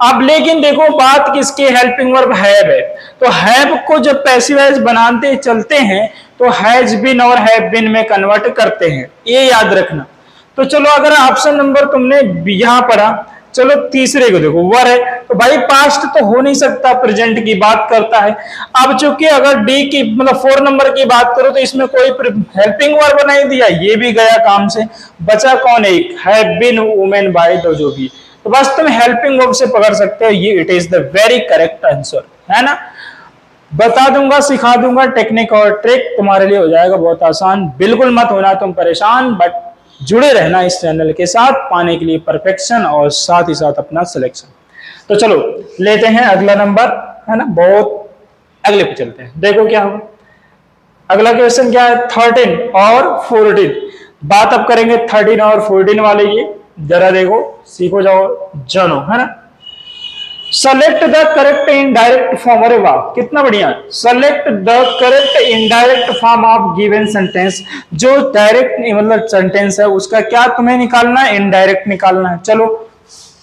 अब लेकिन देखो बात किसके, हेल्पिंग वर्ब हैव है। तो हैव को जब पैसिव वॉइस बनाते चलते हैं तो हैज बीन और हैव बीन में कन्वर्ट करते हैं, ये याद रखना। तो चलो अगर ऑप्शन नंबर तुमने यहां पढ़ा, चलो तीसरे को देखो, वर है तो भाई पास्ट तो हो नहीं सकता, प्रेजेंट की बात करता है। अब चूंकि अगर डी की मतलब 4 नंबर की बात करो तो इसमें कोई हेल्पिंग वर्ब नहीं दिया, ये भी गया काम से। बचा कौन? एक हैव बीन वुमेन बाय दो, जो भी। तो बस तुम हेल्पिंग वर्ब से पकड़ सकते हो, ये it is the very correct answer, है ना। बता दूंगा, सिखा दूंगा टेक्निक और ट्रिक, तुम्हारे लिए हो जाएगा बहुत आसान। बिल्कुल मत होना तुम परेशान, बट जुड़े रहना इस चैनल के साथ पाने के लिए परफेक्शन और साथ ही साथ अपना सिलेक्शन। तो चलो लेते हैं अगला नंबर, है ना, बहुत अगले पे चलते हैं। देखो क्या होगा अगला क्वेश्चन, क्या है 13 और 14। बात अब करेंगे 13 और 14 वाले की, जरा देखो सीखो जाओ जानो, है ना। Select the correct indirect form, अरे वाह कितना बढ़िया। Select the correct indirect form of given sentence, जो डायरेक्ट मतलब सेंटेंस है उसका क्या तुम्हें निकालना है, इनडायरेक्ट निकालना है। चलो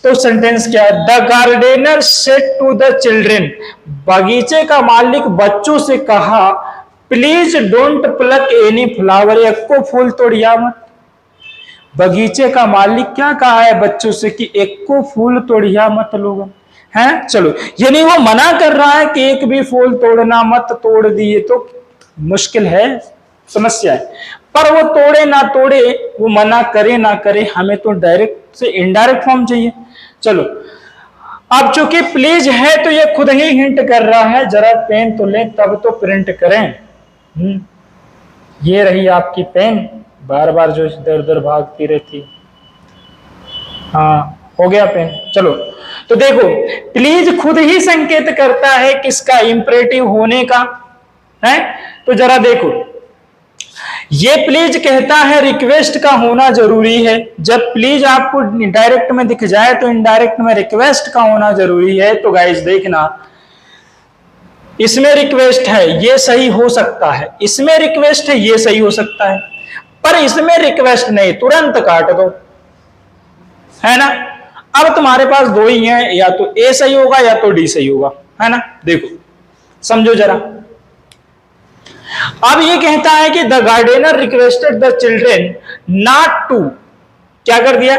तो सेंटेंस क्या है, the gardener said to the children, बगीचे का मालिक बच्चों से कहा, please don't pluck any flower, एक को फूल तोड़िया मत। बगीचे का मालिक क्या कहा है बच्चों से कि एक को फूल तोड़िया मत लोगों, है। चलो यानी वो मना कर रहा है कि एक भी फूल तोड़ना मत, तोड़ दिए तो मुश्किल है, समस्या है। पर वो तोड़े ना तोड़े, वो मना करे ना करे, हमें तो डायरेक्ट से इनडायरेक्ट फॉर्म चाहिए। चलो अब चूंकि प्लीज है तो ये खुद ही हिंट कर रहा है, जरा पेन तो ले तब तो प्रिंट करें। ये रही आपकी पेन, बार बार जो इधर उधर भागती रहती। हाँ हो गया पेन। चलो तो देखो प्लीज खुद ही संकेत करता है किसका, इंपरेटिव होने का, है। तो जरा देखो ये प्लीज कहता है रिक्वेस्ट का होना जरूरी है। जब प्लीज आपको डायरेक्ट में दिख जाए तो इनडायरेक्ट में रिक्वेस्ट का होना जरूरी है। तो गाइस देखना, इसमें रिक्वेस्ट है ये सही हो सकता है, इसमें रिक्वेस्ट है ये सही हो सकता है, पर इसमें रिक्वेस्ट नहीं, तुरंत काट दो, है ना। अब तुम्हारे पास दो ही हैं, या तो ए सही होगा या तो डी सही होगा, है ना। देखो समझो जरा, अब ये कहता है कि the gardener requested the children not to, क्या कर दिया,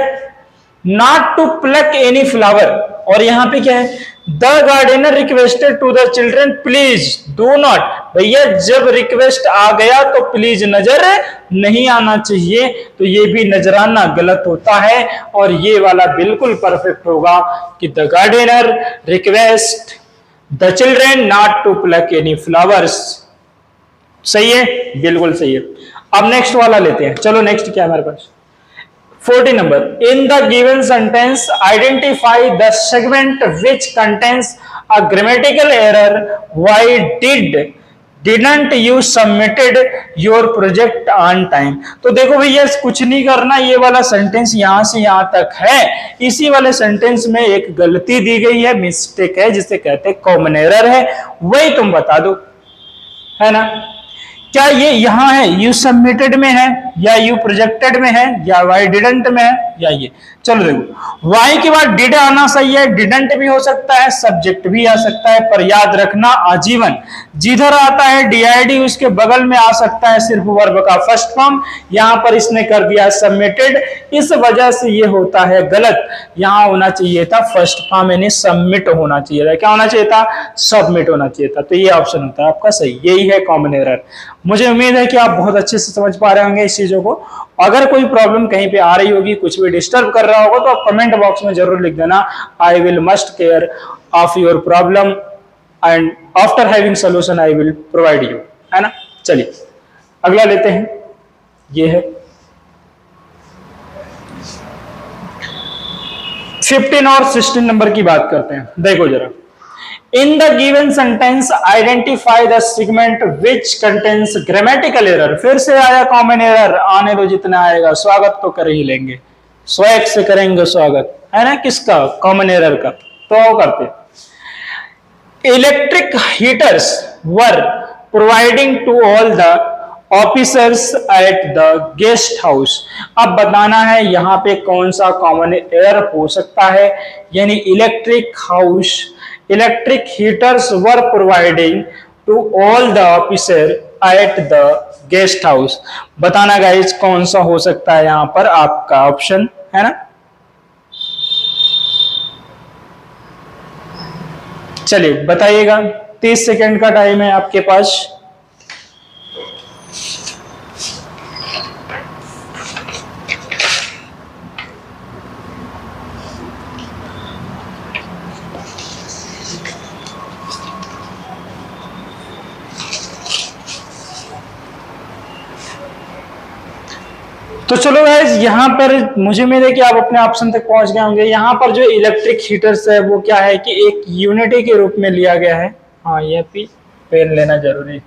not to pluck any flower. और यहां पे क्या है, the gardener requested to the children please do not. भैया जब रिक्वेस्ट आ गया तो प्लीज नजर नहीं आना चाहिए, तो ये भी नजराना गलत होता है। और ये वाला बिल्कुल परफेक्ट होगा कि the gardener request the children not to pluck any flowers. सही है, बिल्कुल सही है। अब नेक्स्ट वाला लेते हैं। चलो नेक्स्ट क्या है हमारे पास, 40 number, in the given sentence identify the segment which contains a grammatical error, why didn't you submitted your project on time. तो देखो भैया कुछ नहीं करना, ये वाला सेंटेंस यहां से यहां तक है, इसी वाले सेंटेंस में एक गलती दी गई है, मिस्टेक है, जिसे कहते हैं कॉमन एरर है, वही तुम बता दो, है ना। क्या ये यहां है यू सबमिटेड में है, या यू प्रोजेक्टेड में है, या वाई डिडंट में है, या ये। चलो देखो वाई के बाद डिड आना सही है, डिडंट भी हो सकता है, सब्जेक्ट भी आ सकता है, पर याद रखना आजीवन जिधर आता है डीआईडी उसके बगल में आ सकता है सिर्फ वर्ब का फर्स्ट फॉर्म। यहां पर इसने कर दिया सबमिटेड, इस वजह से ये होता है गलत। यहां होना चाहिए था फर्स्ट फॉर्म, यानी सबमिट होना चाहिए था। क्या होना चाहिए था, सबमिट होना चाहिए था। तो ये ऑप्शन होता है आपका सही, यही है कॉमन एरर। मुझे उम्मीद है कि आप बहुत अच्छे से समझ पा रहे होंगे इस चीजों को। अगर कोई प्रॉब्लम कहीं पे आ रही होगी, कुछ भी डिस्टर्ब कर रहा होगा, तो आप कमेंट बॉक्स में जरूर लिख देना, I will must care of your problem and after having solution I will provide you, है ना। चलिए अगला लेते हैं, ये है 15 और 16 नंबर की बात करते हैं, देखो जरा। इन the given sentence identify the segment which contains grammatical error. फिर से आया कॉमन एरर, आने दो जितना आएगा, स्वागत तो कर ही लेंगे, स्वैग से करेंगे स्वागत, है ना, किसका, कॉमन एरर का। तो करते, electric heaters were providing to all the officers at the guest house. अब बताना है यहां पे कौन सा कॉमन एरर हो सकता है, यानी electric heaters were providing to all the officer at the guest house. बताना गाइस कौन सा हो सकता है यहां पर आपका ऑप्शन, है ना। चलिए बताइएगा, 30 सेकंड का टाइम है आपके पास। तो चलो गाइस, यहां पर मुझे उम्मीद है कि आप अपने ऑप्शन तक पहुंच गए होंगे। यहां पर जो इलेक्ट्रिक हीटर्स है वो क्या है कि एक यूनिटी के रूप में लिया गया है। हाँ, ये भी पेन लेना जरूरी।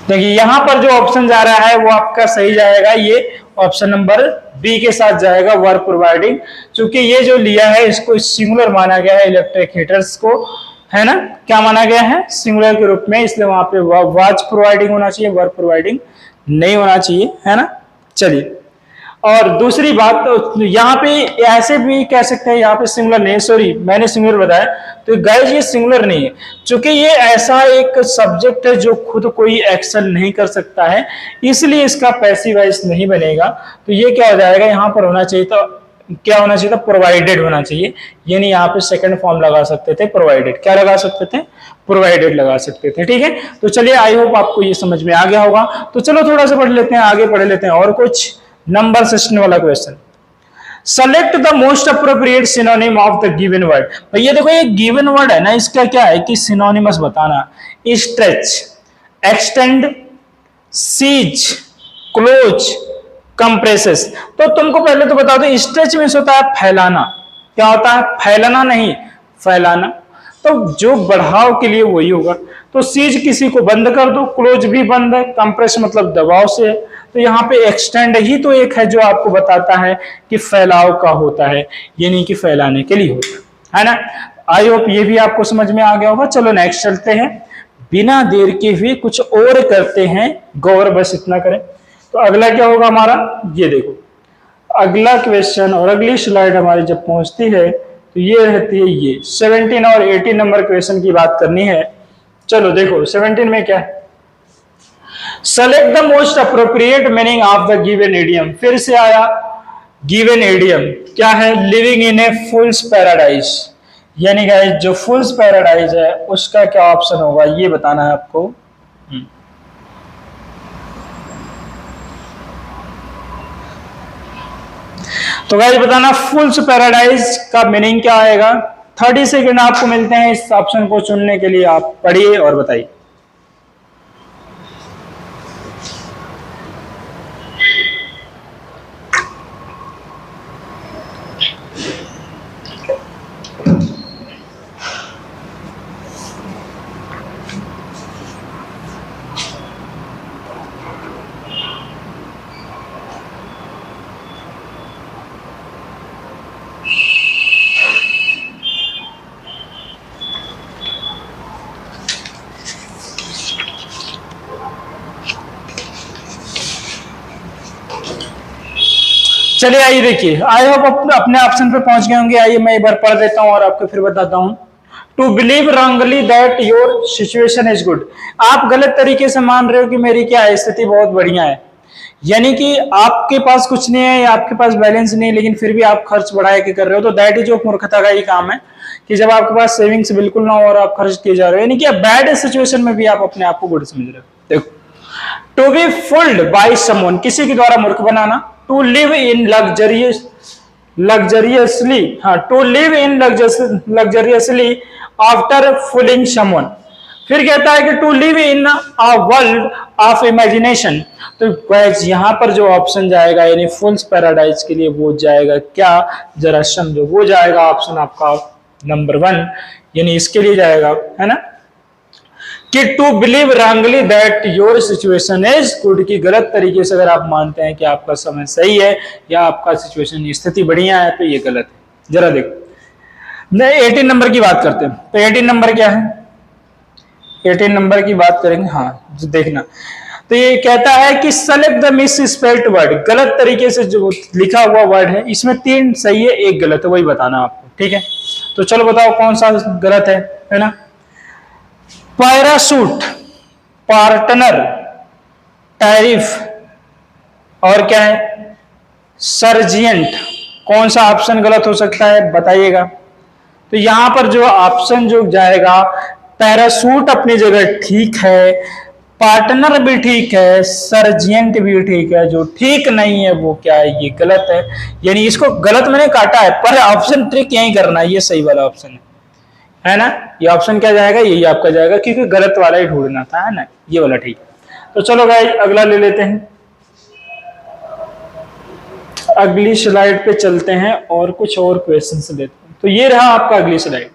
देखिए यहां पर जो ऑप्शन जा रहा है वो आपका सही जाएगा, ये ऑप्शन नंबर बी के साथ जाएगा, वर्क प्रोवाइडिंग। क्योंकि ये जो लिया है इसको सिंगुलर माना गया है, इलेक्ट्रिक हीटर्स को, है ना, क्या माना गया है, सिंगुलर के रूप में, इसलिए वहां पे वाज प्रोवाइडिंग होना चाहिए, वर्क प्रोवाइडिंग नहीं होना चाहिए, है ना। चलिए, और दूसरी बात, तो यहाँ पे ऐसे भी कह सकते हैं, यहाँ पे सिंगुलर नहीं, सॉरी मैंने सिंगुलर बताया, तो गाइस ये सिंगुलर नहीं है, क्योंकि ये ऐसा एक सब्जेक्ट है जो खुद कोई एक्शन नहीं कर सकता है, इसलिए इसका पैसिव वॉइस नहीं बनेगा। तो ये क्या हो जाएगा, यहाँ पर होना चाहिए, तो क्या होना चाहिए था, प्रोवाइडेड होना चाहिए, यानी यहाँ पे सेकंड फॉर्म लगा सकते थे, प्रोवाइडेड, क्या लगा सकते थे, प्रोवाइडेड लगा सकते थे। ठीक है, तो चलिए आई होप आपको ये समझ में आ गया होगा। तो चलो थोड़ा सा पढ़ लेते हैं, आगे पढ़ लेते हैं और कुछ नंबर सिस्टम वाला question. Select the most appropriate synonym of the given word. भैया देखो ये गिवन वर्ड है ना, इसका क्या है कि सिनोनिमस बताना, stretch, extend, seize, close, compresses. तो तुमको पहले तो बता दो, स्ट्रेच मींस होता है फैलाना, क्या होता है, फैलाना नहीं, फैलाना, तो जो बढ़ाव के लिए वही होगा। तो सीज किसी को बंद कर दो, क्लोज भी बंद है, कंप्रेस मतलब दबाव से है, तो यहाँ पे एक्सटेंड ही तो एक है जो आपको बताता है कि फैलाव का होता है, यानी कि फैलाने के लिए होता है ना। आई होप ये भी आपको समझ में आ गया होगा। चलो नेक्स्ट चलते हैं, बिना देर के हुए कुछ और करते हैं, गौर बस इतना करें। तो अगला क्या होगा हमारा, ये देखो अगला क्वेश्चन और अगली स्लाइड हमारी जब पहुंचती है तो ये रहती है, ये 17 और 18 नंबर क्वेश्चन की बात करनी है। चलो देखो 17 में क्या है, select the most appropriate meaning of the given idiom. फिर से आया गिवन इडियम, क्या है, living in A fools paradise, यानी गाइस जो फूल्स पैराडाइज है उसका क्या ऑप्शन होगा ये बताना है आपको। तो गाइस बताना फूल्स पैराडाइज का मीनिंग क्या आएगा। 30 सेकेंड आपको मिलते हैं इस ऑप्शन को चुनने के लिए, आप पढ़िए और बताइए। चलिए आइए देखिए, आई होप अपने ऑप्शन पे पहुंच गए होंगे। आइए मैं एक बार पढ़ देता हूं और आपको फिर बताता हूं। To believe wrongly that your situation is good. आप गलत तरीके से मान रहे हो कि मेरी क्या स्थिति बहुत बढ़िया है, यानी कि आपके पास कुछ नहीं है या आपके पास बैलेंस नहीं है, लेकिन फिर भी आप खर्च बढ़ा के कर रहे हो, तो दैट इज ऑफ मूर्खता का ही काम है कि जब आपके पास सेविंग्स बिल्कुल ना हो और आप खर्च किए जा रहे हो, यानी कि बैड सिचुएशन में भी आप अपने आप को गुड समझ रहे हो। देखो, to be fooled by someone, किसी के द्वारा मूर्ख बनाना, to live in luxurious luxuriously, हाँ, to live in luxuriously after fooling someone. फिर कहता है कि to live in a world of imagination. तो गाइस यहाँ पर जो ऑप्शन जाएगा यानी फूल्स पैराडाइज के लिए वो जाएगा क्या, जरा समझो, वो जाएगा ऑप्शन आपका नंबर 1, यानी इसके लिए जाएगा, है ना, कि to believe wrongly that your situation is good, की गलत तरीके से अगर आप मानते हैं कि आपका समय सही है या आपका सिचुएशन स्थिति बढ़िया है तो ये गलत है। जरा देखो 18 नंबर की बात करते हैं। तो 18 नंबर क्या है, 18 नंबर की बात करेंगे, हाँ देखना। तो ये कहता है कि select the miss spelled word, गलत तरीके से जो लिखा हुआ वर्ड है इसमें 3 सही है 1 गलत है, वही बताना आपको, ठीक है। तो चलो बताओ कौन सा गलत है ना। पैराशूट, पार्टनर, टैरिफ और क्या है सर्जियंट, कौन सा ऑप्शन गलत हो सकता है बताइएगा। तो यहां पर जो ऑप्शन जो जाएगा, पैराशूट अपनी जगह ठीक है, पार्टनर भी ठीक है, सर्जियंट भी ठीक है, जो ठीक नहीं है वो क्या है, ये गलत है। यानी इसको गलत मैंने काटा है, पर ऑप्शन ट्रिक यही करना है, ये सही वाला ऑप्शन है ना। ये ऑप्शन क्या जाएगा, यही आपका जाएगा, क्योंकि गलत वाला ही ढूंढना था, है ना, ये वाला ठीक है। तो चलो गाइस अगला ले लेते हैं, अगली स्लाइड पे चलते हैं और कुछ और क्वेश्चन लेते हैं। तो ये रहा आपका अगली स्लाइड,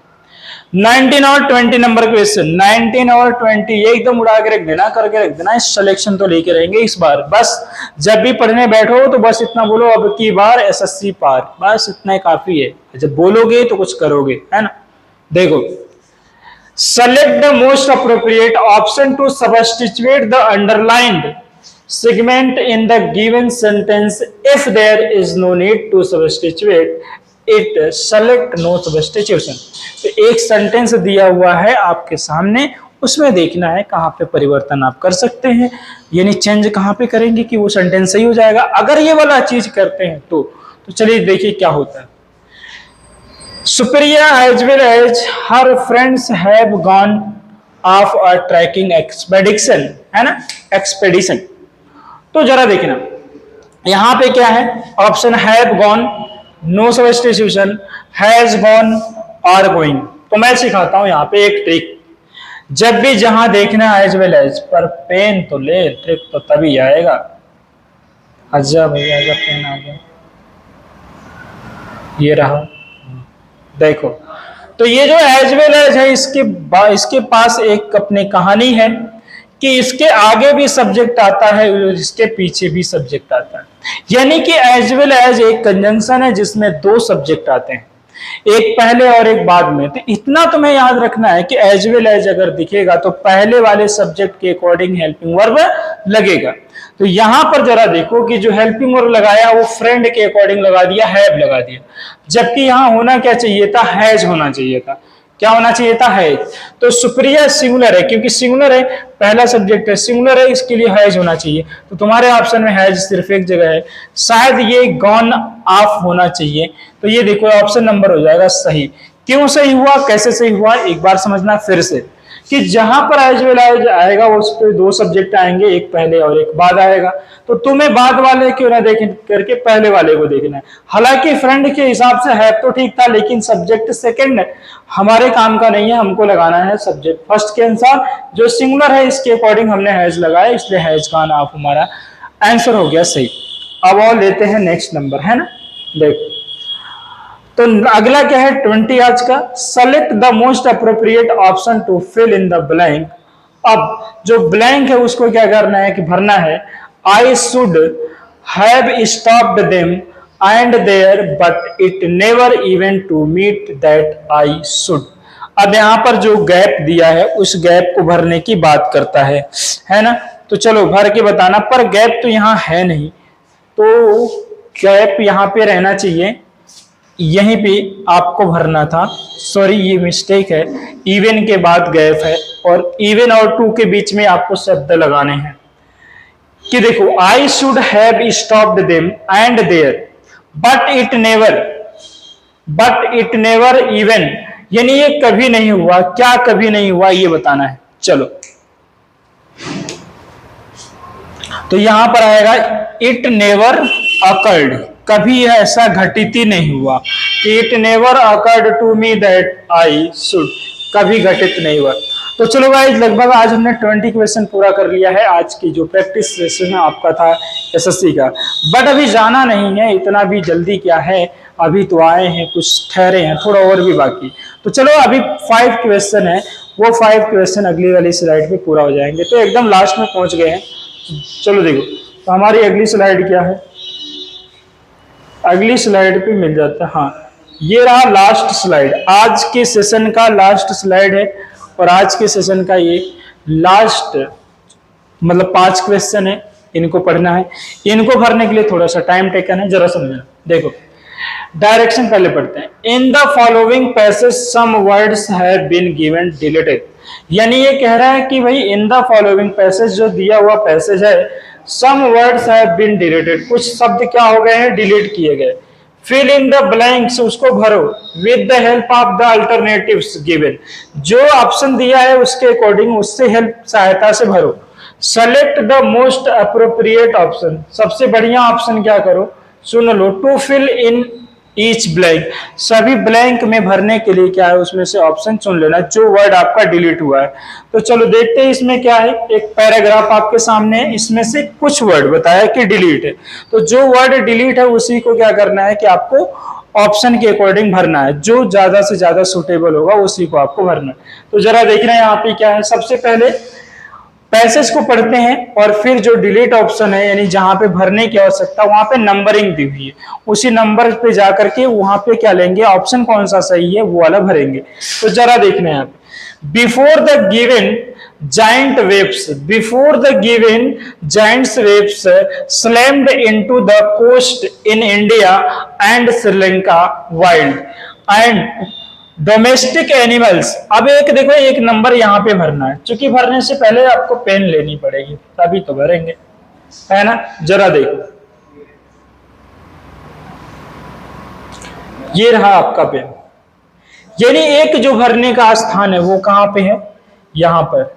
19 और 20 नंबर क्वेश्चन। 19 और 20 ये एकदम उड़ा के रख देना, करके रख देना, सिलेक्शन तो लेके रहेंगे इस बार। बस जब भी पढ़ने बैठो तो बस इतना बोलो, अब की बार एसएससी पार, बस इतना ही काफी है। जब बोलोगे तो कुछ करोगे, है ना। देखो, select the most appropriate option to substitute the underlined segment in the given sentence. If there is no need to substitute it, select no substitution. तो एक सेंटेंस दिया हुआ है आपके सामने, उसमें देखना है कहाँ पे परिवर्तन आप कर सकते हैं, यानी चेंज कहाँ पे करेंगे कि वो सेंटेंस सही हो जाएगा। अगर ये वाला चीज करते हैं तो चलिए देखिए क्या होता है। Supriya as well as her friends have gone off a trekking expedition, है ना, एक्सपेडिशन। तो जरा देखना यहां पे क्या है, option have gone, no substitution, has gone, are going. तो मैं सिखाता हूं यहां पे एक ट्रिक, जब भी जहां देखना एज वेल एज, पर पेन तो ले, ट्रिक तो तभी आएगा। अच्छा भैया आजा, पेन आ गया, ये रहा, देखो। तो ये जो एज वेल एज है, इसके पास एक अपनी कहानी है कि इसके आगे भी सब्जेक्ट आता है, इसके पीछे भी सब्जेक्ट आता है। यानी कि एज वेल एज एक कंजंक्शन है जिसमें 2 सब्जेक्ट आते हैं, एक पहले और एक बाद में। तो इतना तुम्हें याद रखना है कि एज वेल एज अगर दिखेगा तो पहले वाले सब्जेक्ट के अकॉर्डिंग हेल्पिंग वर्ब लगेगा। तो यहां पर जरा देखो कि जो हेल्पिंग वर्ब लगाया वो फ्रेंड के अकॉर्डिंग लगा दिया, हैव लगा दिया, जबकि यहां होना क्या चाहिए था, हैज होना चाहिए था। क्या होना चाहिए था, हैज। तो सुप्रिया सिंगुलर है, क्योंकि सिंगुलर है, पहला सब्जेक्ट है, सिंगुलर है, इसके लिए हैज होना चाहिए। तो तुम्हारे ऑप्शन में हैज सिर्फ एक जगह है, शायद ये गॉन ऑफ होना चाहिए। तो ये देखो ऑप्शन नंबर हो जाएगा सही। क्यों सही हुआ, कैसे सही हुआ, एक बार समझना फिर से, कि जहां पर एज वेल एज आएगा उस पे 2 सब्जेक्ट आएंगे, एक पहले और एक बाद आएगा। तो तुम्हें बाद वाले क्यों ना देख करके पहले वाले को देखना है। हालांकि फ्रेंड के हिसाब से है तो ठीक था, लेकिन सब्जेक्ट सेकंड हमारे काम का नहीं है, हमको लगाना है सब्जेक्ट फर्स्ट के अनुसार। जो सिंगुलर है इसके अकॉर्डिंग हमने हैज लगाया, इसलिए हैज का ऑफ हमारा आंसर हो गया सही। अब और लेते हैं नेक्स्ट नंबर, है ना। देखो तो अगला क्या है 20 आज का, select the most appropriate option to fill in the blank. अब जो ब्लैंक है उसको क्या करना है कि भरना है, I should have stopped them and there but it never even to meet that I should. अब यहां पर जो गैप दिया है उस गैप को भरने की बात करता है ना। तो चलो भर के बताना, पर गैप तो यहां है नहीं, तो गैप यहां पे रहना चाहिए, यहीं पे आपको भरना था। सॉरी ये मिस्टेक है, इवन के बाद गैप है और इवन और टू के बीच में आपको शब्द लगाने हैं। कि देखो I should have stopped them and there but it never even, यानी ये कभी नहीं हुआ, क्या कभी नहीं हुआ ये बताना है। चलो तो यहां पर आएगा इट नेवर अकर्ड, कभी ऐसा घटित ही नहीं हुआ कि it never occurred to me that I should, कभी घटित नहीं हुआ। तो चलो गाइस, लगभग आज हमने 20 क्वेश्चन पूरा कर लिया है। आज की जो प्रैक्टिस सेशन आपका था एसएससी का, बट अभी जाना नहीं है, इतना भी जल्दी क्या है, अभी तो आए हैं, कुछ ठहरे हैं, थोड़ा और भी बाकी। तो चलो अभी 5 क्वेश्चन है, वो 5 क्वेश्चन अगली वाली स्लाइड पे पूरा हो जाएंगे, तो एकदम लास्ट में पहुंच गए हैं। चलो देखो, तो हमारी अगली स्लाइड क्या है, अगली स्लाइड पे मिल जाता है। हाँ, ये रहा लास्ट स्लाइड, आज के सेशन का लास्ट स्लाइड है, और आज के सेशन का ये लास्ट मतलब 5 क्वेश्चन है, इनको पढ़ना है। इनको भरने के लिए थोड़ा सा टाइम टेकन है, जरा समझना। देखो डायरेक्शन पहले पढ़ते हैं। In the following passage some words have been given deleted, यानी ये कह रहा है कि भाई इन द फॉलोइंग पैसेज, जो दिया हुआ पैसेज है, some words have been deleted, कुछ शब्द क्या हो गए हैं, डिलीट किए गए। फिल इन द ब्लैंक्स, उसको भरो with the help of the alternatives given, जो ऑप्शन दिया है उसके अकॉर्डिंग, उससे हेल्प सहायता से भरो। Select the most appropriate option, सबसे बढ़िया ऑप्शन क्या करो, सुन लो। To fill in each blank, सभी ब्लैंक में भरने के लिए क्या है, उसमें से ऑप्शन चुन लेना जो वर्ड आपका डिलीट हुआ है। तो चलो देखते हैं इसमें क्या है। एक पैराग्राफ आपके सामने है, इसमें से कुछ वर्ड बताया कि डिलीट है, तो जो वर्ड डिलीट है उसी को क्या करना है कि आपको ऑप्शन के अकॉर्डिंग भरना है, जो ज्यादा से ज्यादा सुटेबल होगा उसी को आपको भरना है। तो जरा देखना यहाँ पे क्या है, सबसे पहले पैसेज को पढ़ते हैं और फिर जो डिलीट ऑप्शन है, यानी जहां पे भरने की आवश्यकता, वहां पे नंबरिंग दी हुई है, उसी नंबर पे जाकर के वहां पे क्या लेंगे, ऑप्शन कौन सा सही है वो वाला भरेंगे। तो जरा देखना है यहाँ पे, before the given giant waves, before the given giants waves slammed into the coast in India and Sri Lanka wild and domestic animals. अब एक देखो, एक नंबर यहाँ पे भरना है, क्योंकि भरने से पहले आपको पेन लेनी पड़ेगी, तभी तो भरेंगे, है ना। जरा देखो, ये रहा आपका पेन, यानी एक जो भरने का स्थान है वो कहां पे है, यहां पर,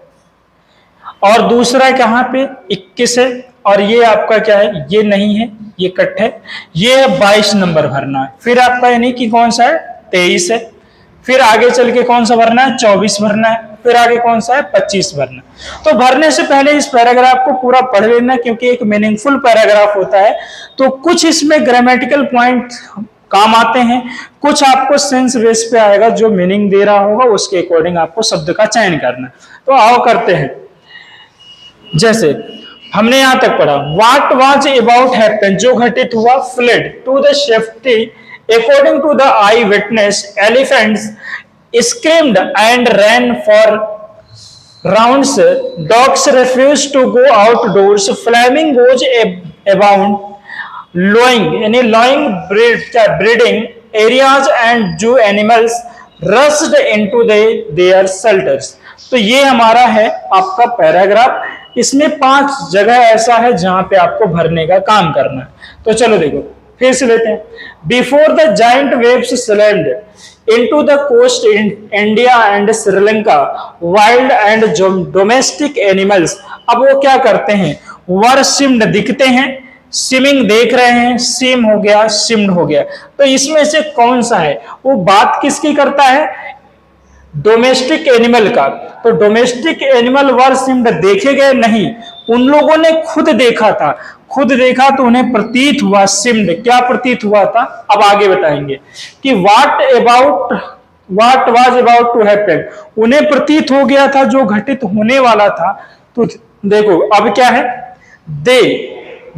और दूसरा कहां पे 21 है, और ये आपका क्या है, ये नहीं है, ये कट है, ये 22 नंबर भरना है। फिर आपका यानी कि कौन सा है, 23 है। फिर आगे चल के कौन सा भरना है, 24 भरना है। फिर आगे कौन सा है, 25 भरना है। तो भरने से पहले इस पैराग्राफ को पूरा पढ़ लेना, क्योंकि एक मीनिंगफुल पैराग्राफ होता है। तो कुछ इसमें ग्रामेटिकल पॉइंट काम आते हैं, कुछ आपको सेंस बेस पे आएगा, जो मीनिंग दे रहा होगा उसके अकॉर्डिंग आपको शब्द का चयन करना है। तो आओ करते हैं। जैसे हमने यहां तक पढ़ा, व्हाट वाज अबाउट हैपन, जो घटित हुआ, fled to the safety according to the eye witness, elephants screamed and ran for rounds, dogs refused to go outdoors, flamingos abound, lowing यानी lowing breeding areas and zoo animals rushed into their shelters। तो ये हमारा है आपका paragraph, इसमें 5 जगह ऐसा है जहां पे आपको भरने का काम करना है। तो चलो देखो फिर से लेते हैं। Before the giant waves slammed into the coast in India and Sri Lanka wild and domestic animals. अब वो क्या करते हैं, वर सिम्ड दिखते हैं, सिमिंग देख रहे हैं, सिम हो गया, सिम्ड हो गया। तो इसमें से कौन सा है, वो बात किसकी करता है, डोमेस्टिक एनिमल का। तो डोमेस्टिक एनिमल वर सिम्ड देखे गए नहीं, उन लोगों ने खुद देखा था, खुद देखा तो उन्हें प्रतीत हुआ, सिम्ड क्या प्रतीत हुआ था, अब आगे बताएंगे कि what was about to happen, उन्हें प्रतीत हो गया था जो घटित होने वाला था। तो देखो अब क्या है, दे,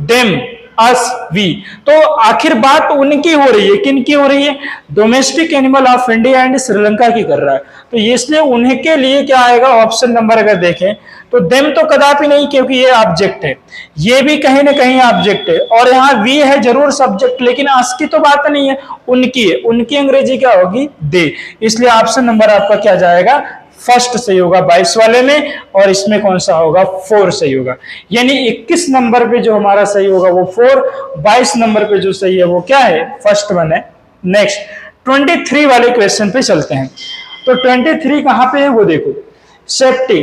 देम, अस, वी। तो आखिर बात उनकी हो रही है, किन की हो रही है, domestic animal of India and Sri Lanka की कर रहा है। तो इसलिए उन्हें के लिए क्या आएगा, ऑप्शन नंबर अगर देखें तो देम तो कदापि नहीं, क्योंकि ये ऑब्जेक्ट है, ये भी कहीं ना कहीं ऑब्जेक्ट है, और यहाँ वी है जरूर सब्जेक्ट, लेकिन अस की तो बात नहीं है, उनकी है, उनकी अंग्रेजी क्या होगी, दे। इसलिए ऑप्शन नंबर आपका क्या जाएगा, फर्स्ट सही होगा 22 वाले में, और इसमें कौन सा होगा, 4 सही होगा। यानी 21 नंबर पे जो हमारा सही होगा वो 4, 22 नंबर पे जो सही है वो क्या है, फर्स्ट वन है। नेक्स्ट 23 वाले क्वेश्चन पे चलते हैं। तो 23 कहां पे है वो देखो, safety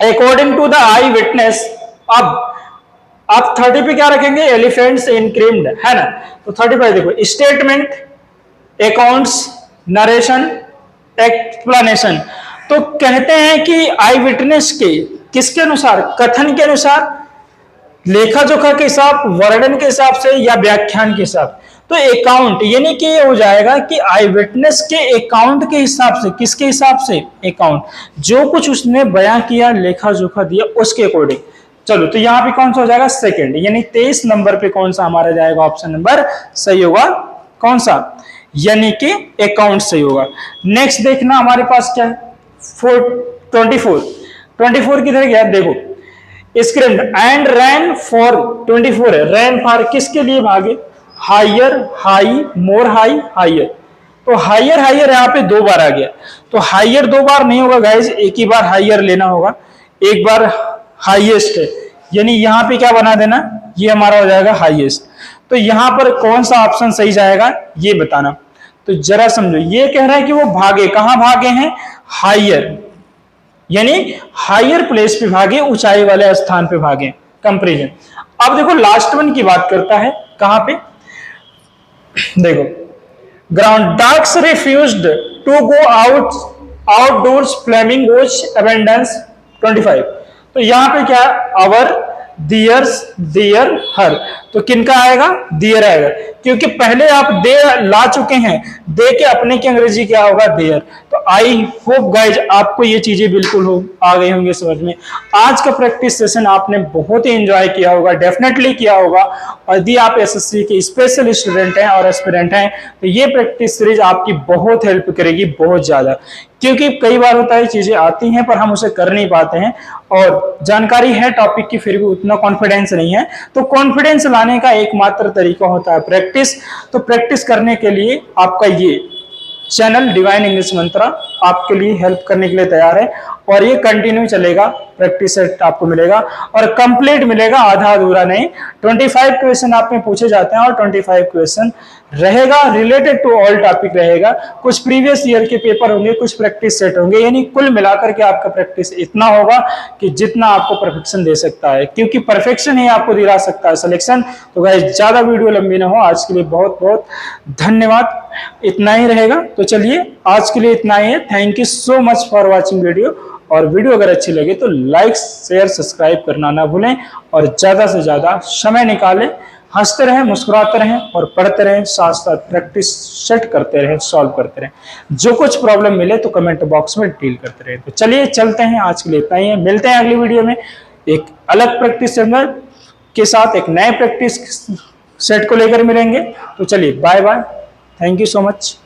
according to the eyewitness. अब आप 30 पे क्या रखेंगे, एलिफेंट्स इनक्रीम्ड, है ना। तो 35 देखो, स्टेटमेंट, अकाउंट्स, नरेशन, एक्सप्लेनेशन। तो कहते हैं कि आई विटनेस के किसके अनुसार, कथन के अनुसार, लेखा जोखा के हिसाब, वर्णन के हिसाब से, या व्याख्यान के हिसाब। तो अकाउंट यानी कि ये हो जाएगा कि आई विटनेस के अकाउंट के हिसाब से, किसके हिसाब से, अकाउंट, जो कुछ उसने बयां किया, लेखा जोखा दिया, उसके अकॉर्डिंग। चलो, तो यहां पे कौन सा हो जाएगा, सेकंड, यानी 23 नंबर पे कौन सा हमारा जाएगा, ऑप्शन नंबर सही होगा, कौन सा, यानी कि अकाउंट सही होगा। नेक्स्ट देखना हमारे पास क्या है, 24 किधर गया, देखो, स्क्रीन एंड रैन फॉर 24 है, रैन फॉर किसके लिए भागे, higher, high, more high, higher. तो हायर हायर यहाँ पे 2 बार आ गया, तो हायर 2 बार नहीं होगा गाइज, एक ही बार हायर लेना होगा, एक बार हाईएस्ट है, यानी यहाँ पे क्या बना देना, ये हमारा हो जाएगा हाईएस्ट। तो यहाँ पर कौन सा ऑप्शन सही जाएगा ये बताना। तो जरा समझो, ये कह रहा है कि वो भागे, कहां भागे हैं, हायर, यानी हायर प्लेस पे भागे, ऊंचाई वाले स्थान पे भागे, कंपैरिजन। अब देखो लास्ट वन की बात करता है, कहां पे, देखो, ground dogs refused to go outdoors flamingos abundance 25। तो यहां पे क्या, अवर, दियर्स, दियर, हर। तो किनका आएगा, दियर आएगा, क्योंकि पहले आप दे ला चुके हैं, दे के अपने की अंग्रेजी क्या होगा, देयर। तो आई होप गाइज आपको ये चीजें बिल्कुल आ गई होंगी समझ में। आज का प्रैक्टिस सेशन आपने बहुत ही एंजॉय किया होगा, डेफिनेटली किया होगा। और यदि आप एसएससी के स्पेशल स्टूडेंट हैं और एस्पिरेंट हैं, तो ये प्रैक्टिस सीरीज आपकी बहुत हेल्प करेगी, बहुत ज्यादा, क्योंकि कई बार होता है चीजें आती हैं पर हम उसे कर नहीं पाते हैं, और जानकारी है टॉपिक की फिर भी उतना कॉन्फिडेंस नहीं है। तो कॉन्फिडेंस लाने का एकमात्र तरीका होता है प्रैक्टिस। तो प्रैक्टिस करने के लिए आपका ये चैनल डिवाइन इंग्लिश मंत्रा आपके लिए हेल्प करने के लिए तैयार है, और ये कंटिन्यू चलेगा, प्रैक्टिस सेट आपको मिलेगा और कंप्लीट मिलेगा, आधा अधूरा नहीं। 25 क्वेश्चन आप में पूछे जाते हैं और 25 क्वेश्चन रहेगा, रिलेटेड टू ऑल टॉपिक रहेगा। कुछ प्रीवियस ईयर के पेपर होंगे, कुछ प्रैक्टिस सेट होंगे, यानी कुल मिलाकर के आपका प्रैक्टिस इतना होगा कि जितना आपको परफेक्शन दे सकता है, क्योंकि परफेक्शन ही आपको दिला सकता है सिलेक्शन। तो गाइस ज्यादा वीडियो लंबी ना हो, आज के लिए बहुत बहुत धन्यवाद, इतना ही रहेगा। तो चलिए आज के लिए इतना ही है। Thank you so much for watching video, और वीडियो अगर अच्छी लगे तो लाइक, शेयर, सब्सक्राइब करना ना भूलें, और ज्यादा से ज्यादा समय निकालें, हंसते रहें, मुस्कुराते रहें और पढ़ते रहें, साथ साथ प्रैक्टिस सेट करते रहें, सॉल्व करते रहें। जो कुछ प्रॉब्लम मिले तो कमेंट बॉक्स में डील करते रहें। तो चलिए चलते हैं, आज के लिए इतना ही है। मिलते हैं अगली वीडियो में एक अलग प्रैक्टिस सेट के साथ, एक नए प्रैक्टिस सेट को लेकर मिलेंगे। तो चलिए bye bye, thank you so much.